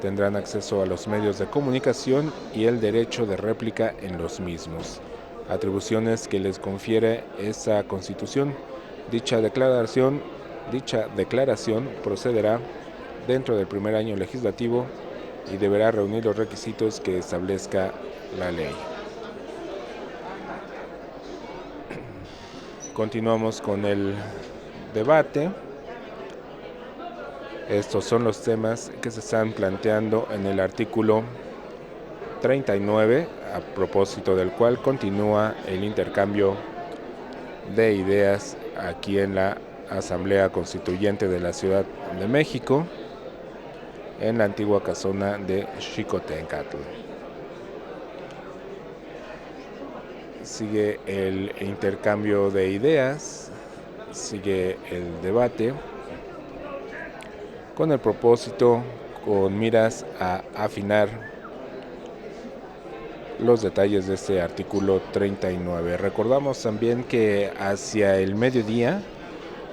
Tendrán acceso a los medios de comunicación y el derecho de réplica en los mismos, atribuciones que les confiere esa Constitución. Dicha declaración procederá dentro del primer año legislativo y deberá reunir los requisitos que establezca la ley. Continuamos con el debate. Estos son los temas que se están planteando en el artículo 39, a propósito del cual continúa el intercambio de ideas aquí en la Asamblea Constituyente de la Ciudad de México, en la antigua casona de Xicotencatl. Sigue el intercambio de ideas, sigue el debate, con el propósito, con miras a afinar los detalles de este artículo 39. Recordamos también que hacia el mediodía,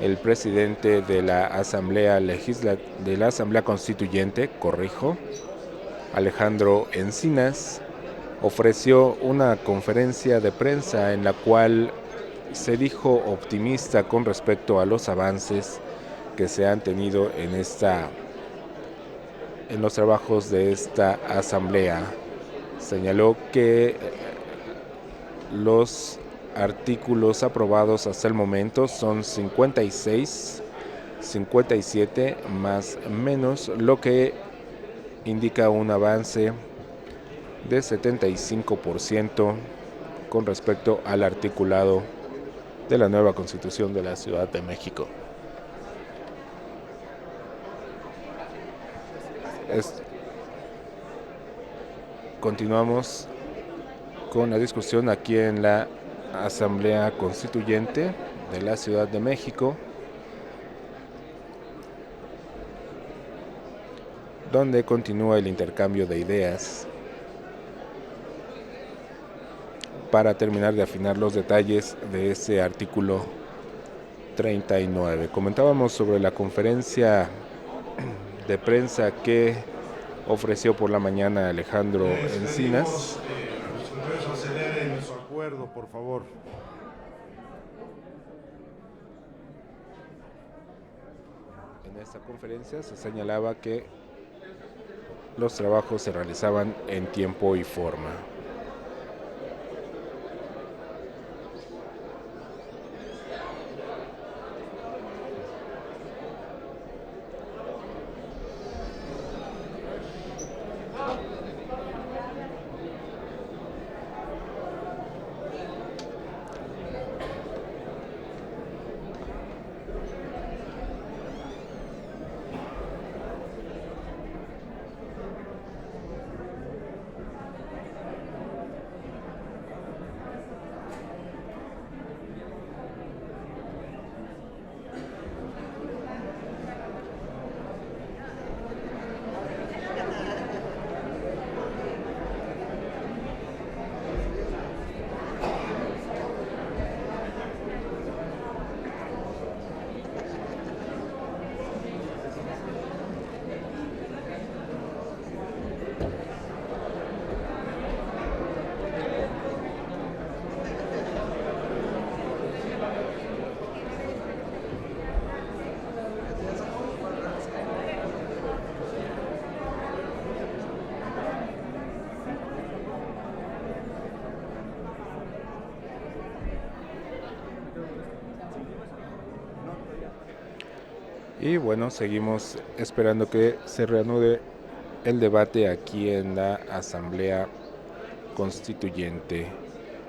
el presidente de la Asamblea Constituyente, Alejandro Encinas, ofreció una conferencia de prensa en la cual se dijo optimista con respecto a los avances que se han tenido en los trabajos de esta asamblea. Señaló que los artículos aprobados hasta el momento son 56, 57 más menos, lo que indica un avance de 75% con respecto al articulado de la nueva Constitución de la Ciudad de México. Continuamos con la discusión aquí en la Asamblea Constituyente de la Ciudad de México, donde continúa el intercambio de ideas para terminar de afinar los detalles de ese artículo 39. Comentábamos sobre la conferencia de prensa que ofreció por la mañana Alejandro Encinas. Aceleren su acuerdo, por favor. En esta conferencia se señalaba que los trabajos se realizaban en tiempo y forma. Y bueno, seguimos esperando que se reanude el debate aquí en la Asamblea Constituyente.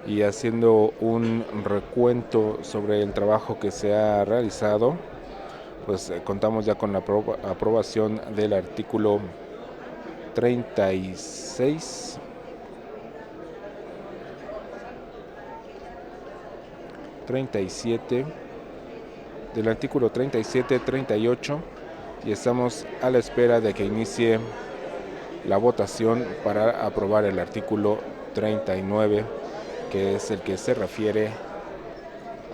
Y haciendo un recuento sobre el trabajo que se ha realizado, pues contamos ya con la aprobación del artículo 36, 37, del artículo 37, 38, y estamos a la espera de que inicie la votación para aprobar el artículo 39, que es el que se refiere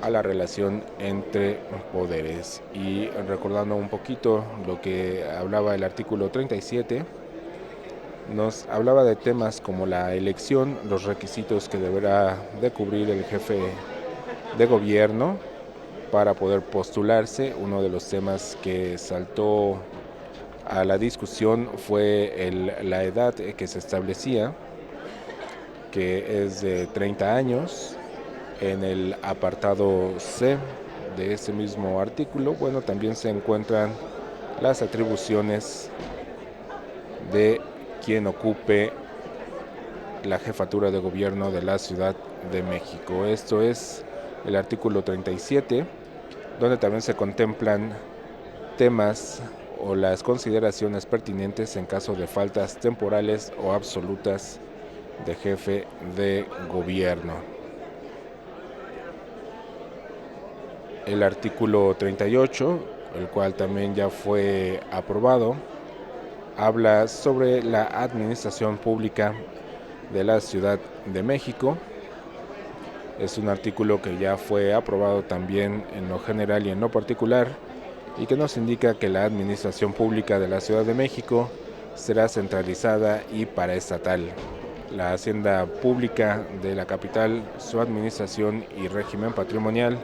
a la relación entre poderes. Y recordando un poquito lo que hablaba el artículo 37, nos hablaba de temas como la elección, los requisitos que deberá de cubrir el jefe de gobierno para poder postularse. Uno de los temas que saltó a la discusión fue la edad que se establecía, que es de 30 años. En el apartado C de ese mismo artículo, bueno, también se encuentran las atribuciones de quien ocupe la jefatura de gobierno de la Ciudad de México. Esto es el artículo 37, donde también se contemplan temas o las consideraciones pertinentes en caso de faltas temporales o absolutas de jefe de gobierno. El artículo 38, el cual también ya fue aprobado, habla sobre la administración pública de la Ciudad de México. Es un artículo que ya fue aprobado también en lo general y en lo particular, y que nos indica que la administración pública de la Ciudad de México será centralizada y paraestatal. La hacienda pública de la capital, su administración y régimen patrimonial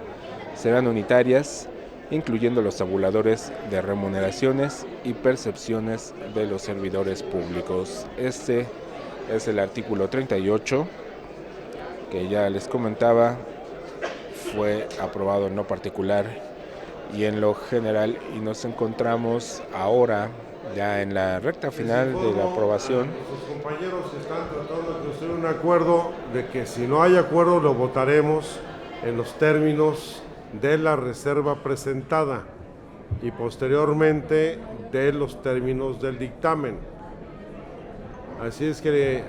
serán unitarias, incluyendo los tabuladores de remuneraciones y percepciones de los servidores públicos. Este es el artículo 38, que ya les comentaba, fue aprobado en lo particular y en lo general, y nos encontramos ahora ya en la recta final de la aprobación. Sus compañeros están tratando de construir un acuerdo de que si no hay acuerdo lo votaremos en los términos de la reserva presentada y posteriormente de los términos del dictamen. Así es que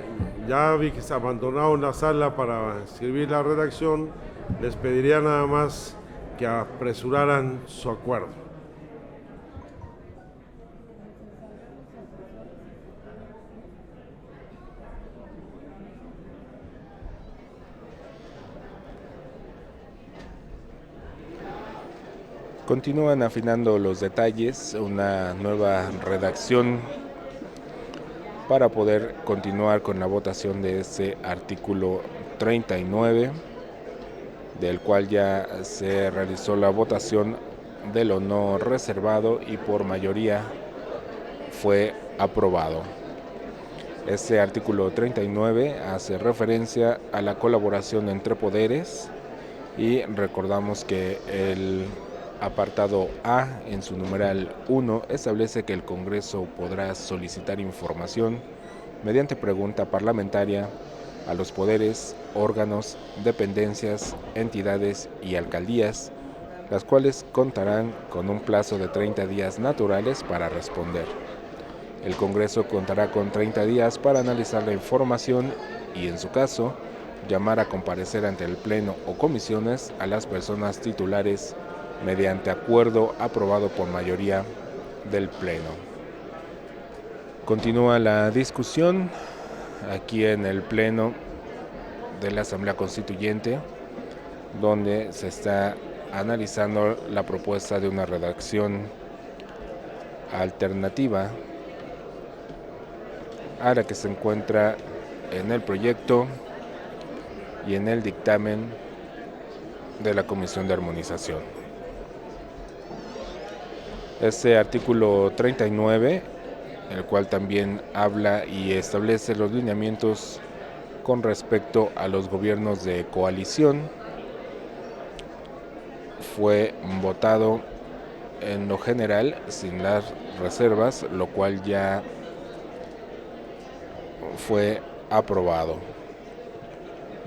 ya vi que se abandonaron la sala para escribir la redacción. Les pediría nada más que apresuraran su acuerdo. Continúan afinando los detalles, una nueva redacción para poder continuar con la votación de ese artículo 39, del cual ya se realizó la votación de lo no reservado y por mayoría fue aprobado. Este artículo 39 hace referencia a la colaboración entre poderes y recordamos que el apartado A, en su numeral 1, establece que el Congreso podrá solicitar información mediante pregunta parlamentaria a los poderes, órganos, dependencias, entidades y alcaldías, las cuales contarán con un plazo de 30 días naturales para responder. El Congreso contará con 30 días para analizar la información y, en su caso, llamar a comparecer ante el Pleno o comisiones a las personas titulares mediante acuerdo aprobado por mayoría del Pleno. Continúa la discusión aquí en el Pleno de la Asamblea Constituyente, donde se está analizando la propuesta de una redacción alternativa a la que se encuentra en el proyecto y en el dictamen de la Comisión de Armonización. Este artículo 39, el cual también habla y establece los lineamientos con respecto a los gobiernos de coalición, fue votado en lo general sin las reservas, lo cual ya fue aprobado.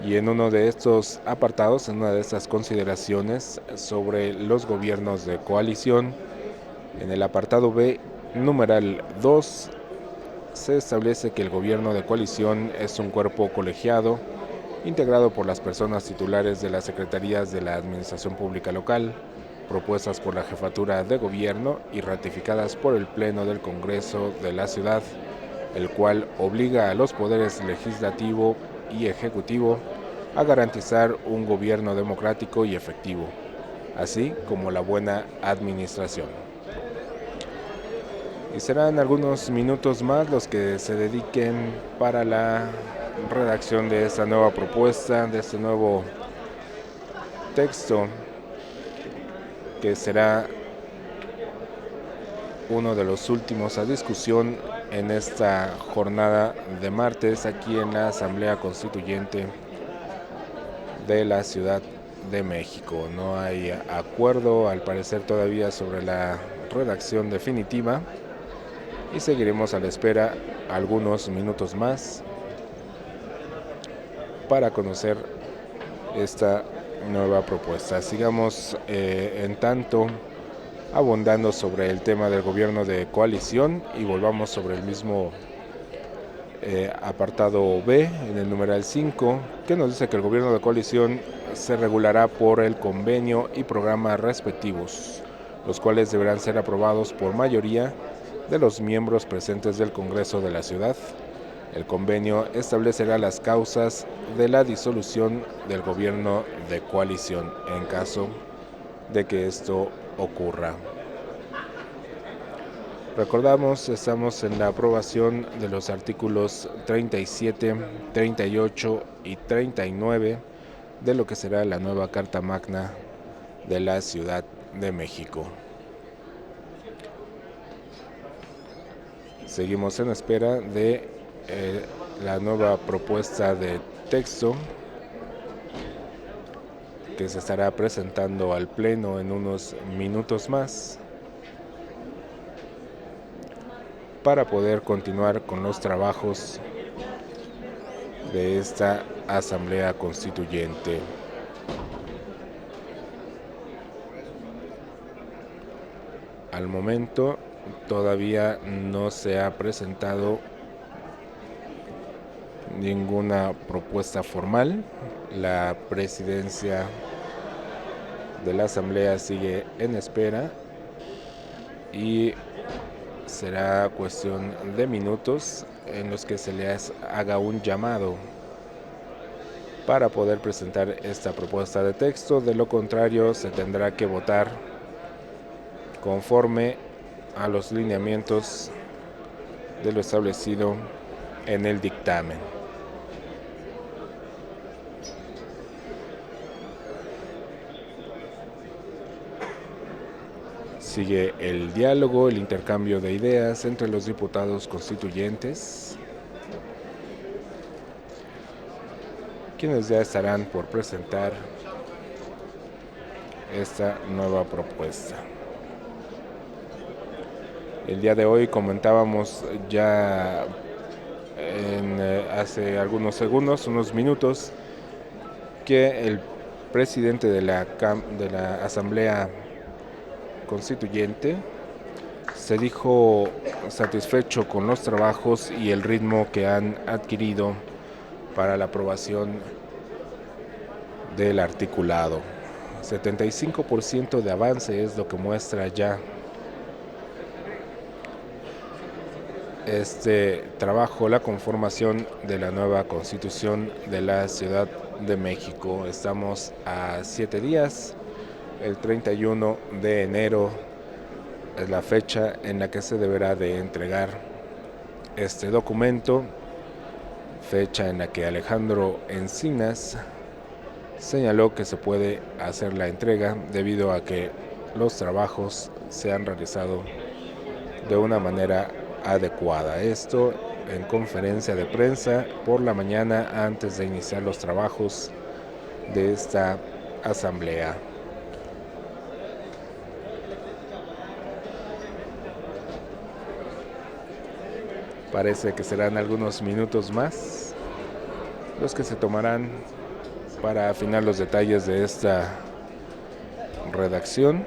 Y en uno de estos apartados, en una de estas consideraciones sobre los gobiernos de coalición, en el apartado B, numeral 2, se establece que el gobierno de coalición es un cuerpo colegiado integrado por las personas titulares de las secretarías de la Administración Pública Local, propuestas por la Jefatura de Gobierno y ratificadas por el Pleno del Congreso de la Ciudad, el cual obliga a los poderes legislativo y ejecutivo a garantizar un gobierno democrático y efectivo, así como la buena administración. Y serán algunos minutos más los que se dediquen para la redacción de esta nueva propuesta, de este nuevo texto, que será uno de los últimos a discusión en esta jornada de martes aquí en la Asamblea Constituyente de la Ciudad de México. No hay acuerdo, al parecer, todavía sobre la redacción definitiva y seguiremos a la espera algunos minutos más para conocer esta nueva propuesta. Sigamos en tanto abundando sobre el tema del gobierno de coalición y volvamos sobre el mismo apartado B en el numeral 5, que nos dice que el gobierno de coalición se regulará por el convenio y programa respectivos, los cuales deberán ser aprobados por mayoría de los miembros presentes del Congreso de la Ciudad. El convenio establecerá las causas de la disolución del gobierno de coalición en caso de que esto ocurra. Recordamos, estamos en la aprobación de los artículos 37, 38 y 39 de lo que será la nueva Carta Magna de la Ciudad de México. Seguimos en espera de la nueva propuesta de texto que se estará presentando al Pleno en unos minutos más para poder continuar con los trabajos de esta Asamblea Constituyente. Al momento todavía no se ha presentado ninguna propuesta formal. La presidencia de la Asamblea sigue en espera y será cuestión de minutos en los que se les haga un llamado para poder presentar esta propuesta de texto. De lo contrario, se tendrá que votar conforme a los lineamientos de lo establecido en el dictamen. Sigue el diálogo, el intercambio de ideas entre los diputados constituyentes, quienes ya estarán por presentar esta nueva propuesta. El día de hoy comentábamos ya hace algunos segundos, unos minutos, que el presidente de la Asamblea Constituyente se dijo satisfecho con los trabajos y el ritmo que han adquirido para la aprobación del articulado. 75% de avance es lo que muestra ya este trabajo, la conformación de la nueva Constitución de la Ciudad de México. Estamos a 7 días. El 31 de enero es la fecha en la que se deberá de entregar este documento, fecha en la que Alejandro Encinas señaló que se puede hacer la entrega debido a que los trabajos se han realizado de una manera adecuada. Esto en conferencia de prensa por la mañana antes de iniciar los trabajos de esta asamblea. Parece que serán algunos minutos más los que se tomarán para afinar los detalles de esta redacción,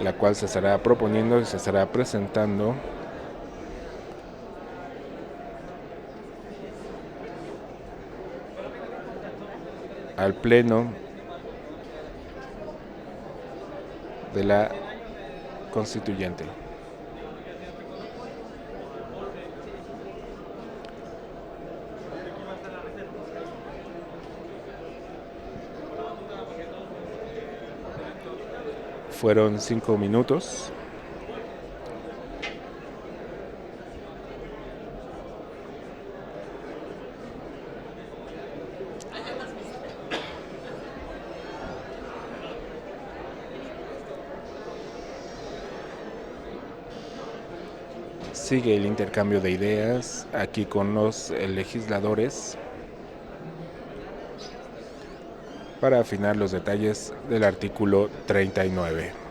la cual se estará proponiendo y se estará presentando al Pleno de la Constituyente. Fueron 5 minutos. Sigue el intercambio de ideas aquí con los legisladores para afinar los detalles del artículo 39.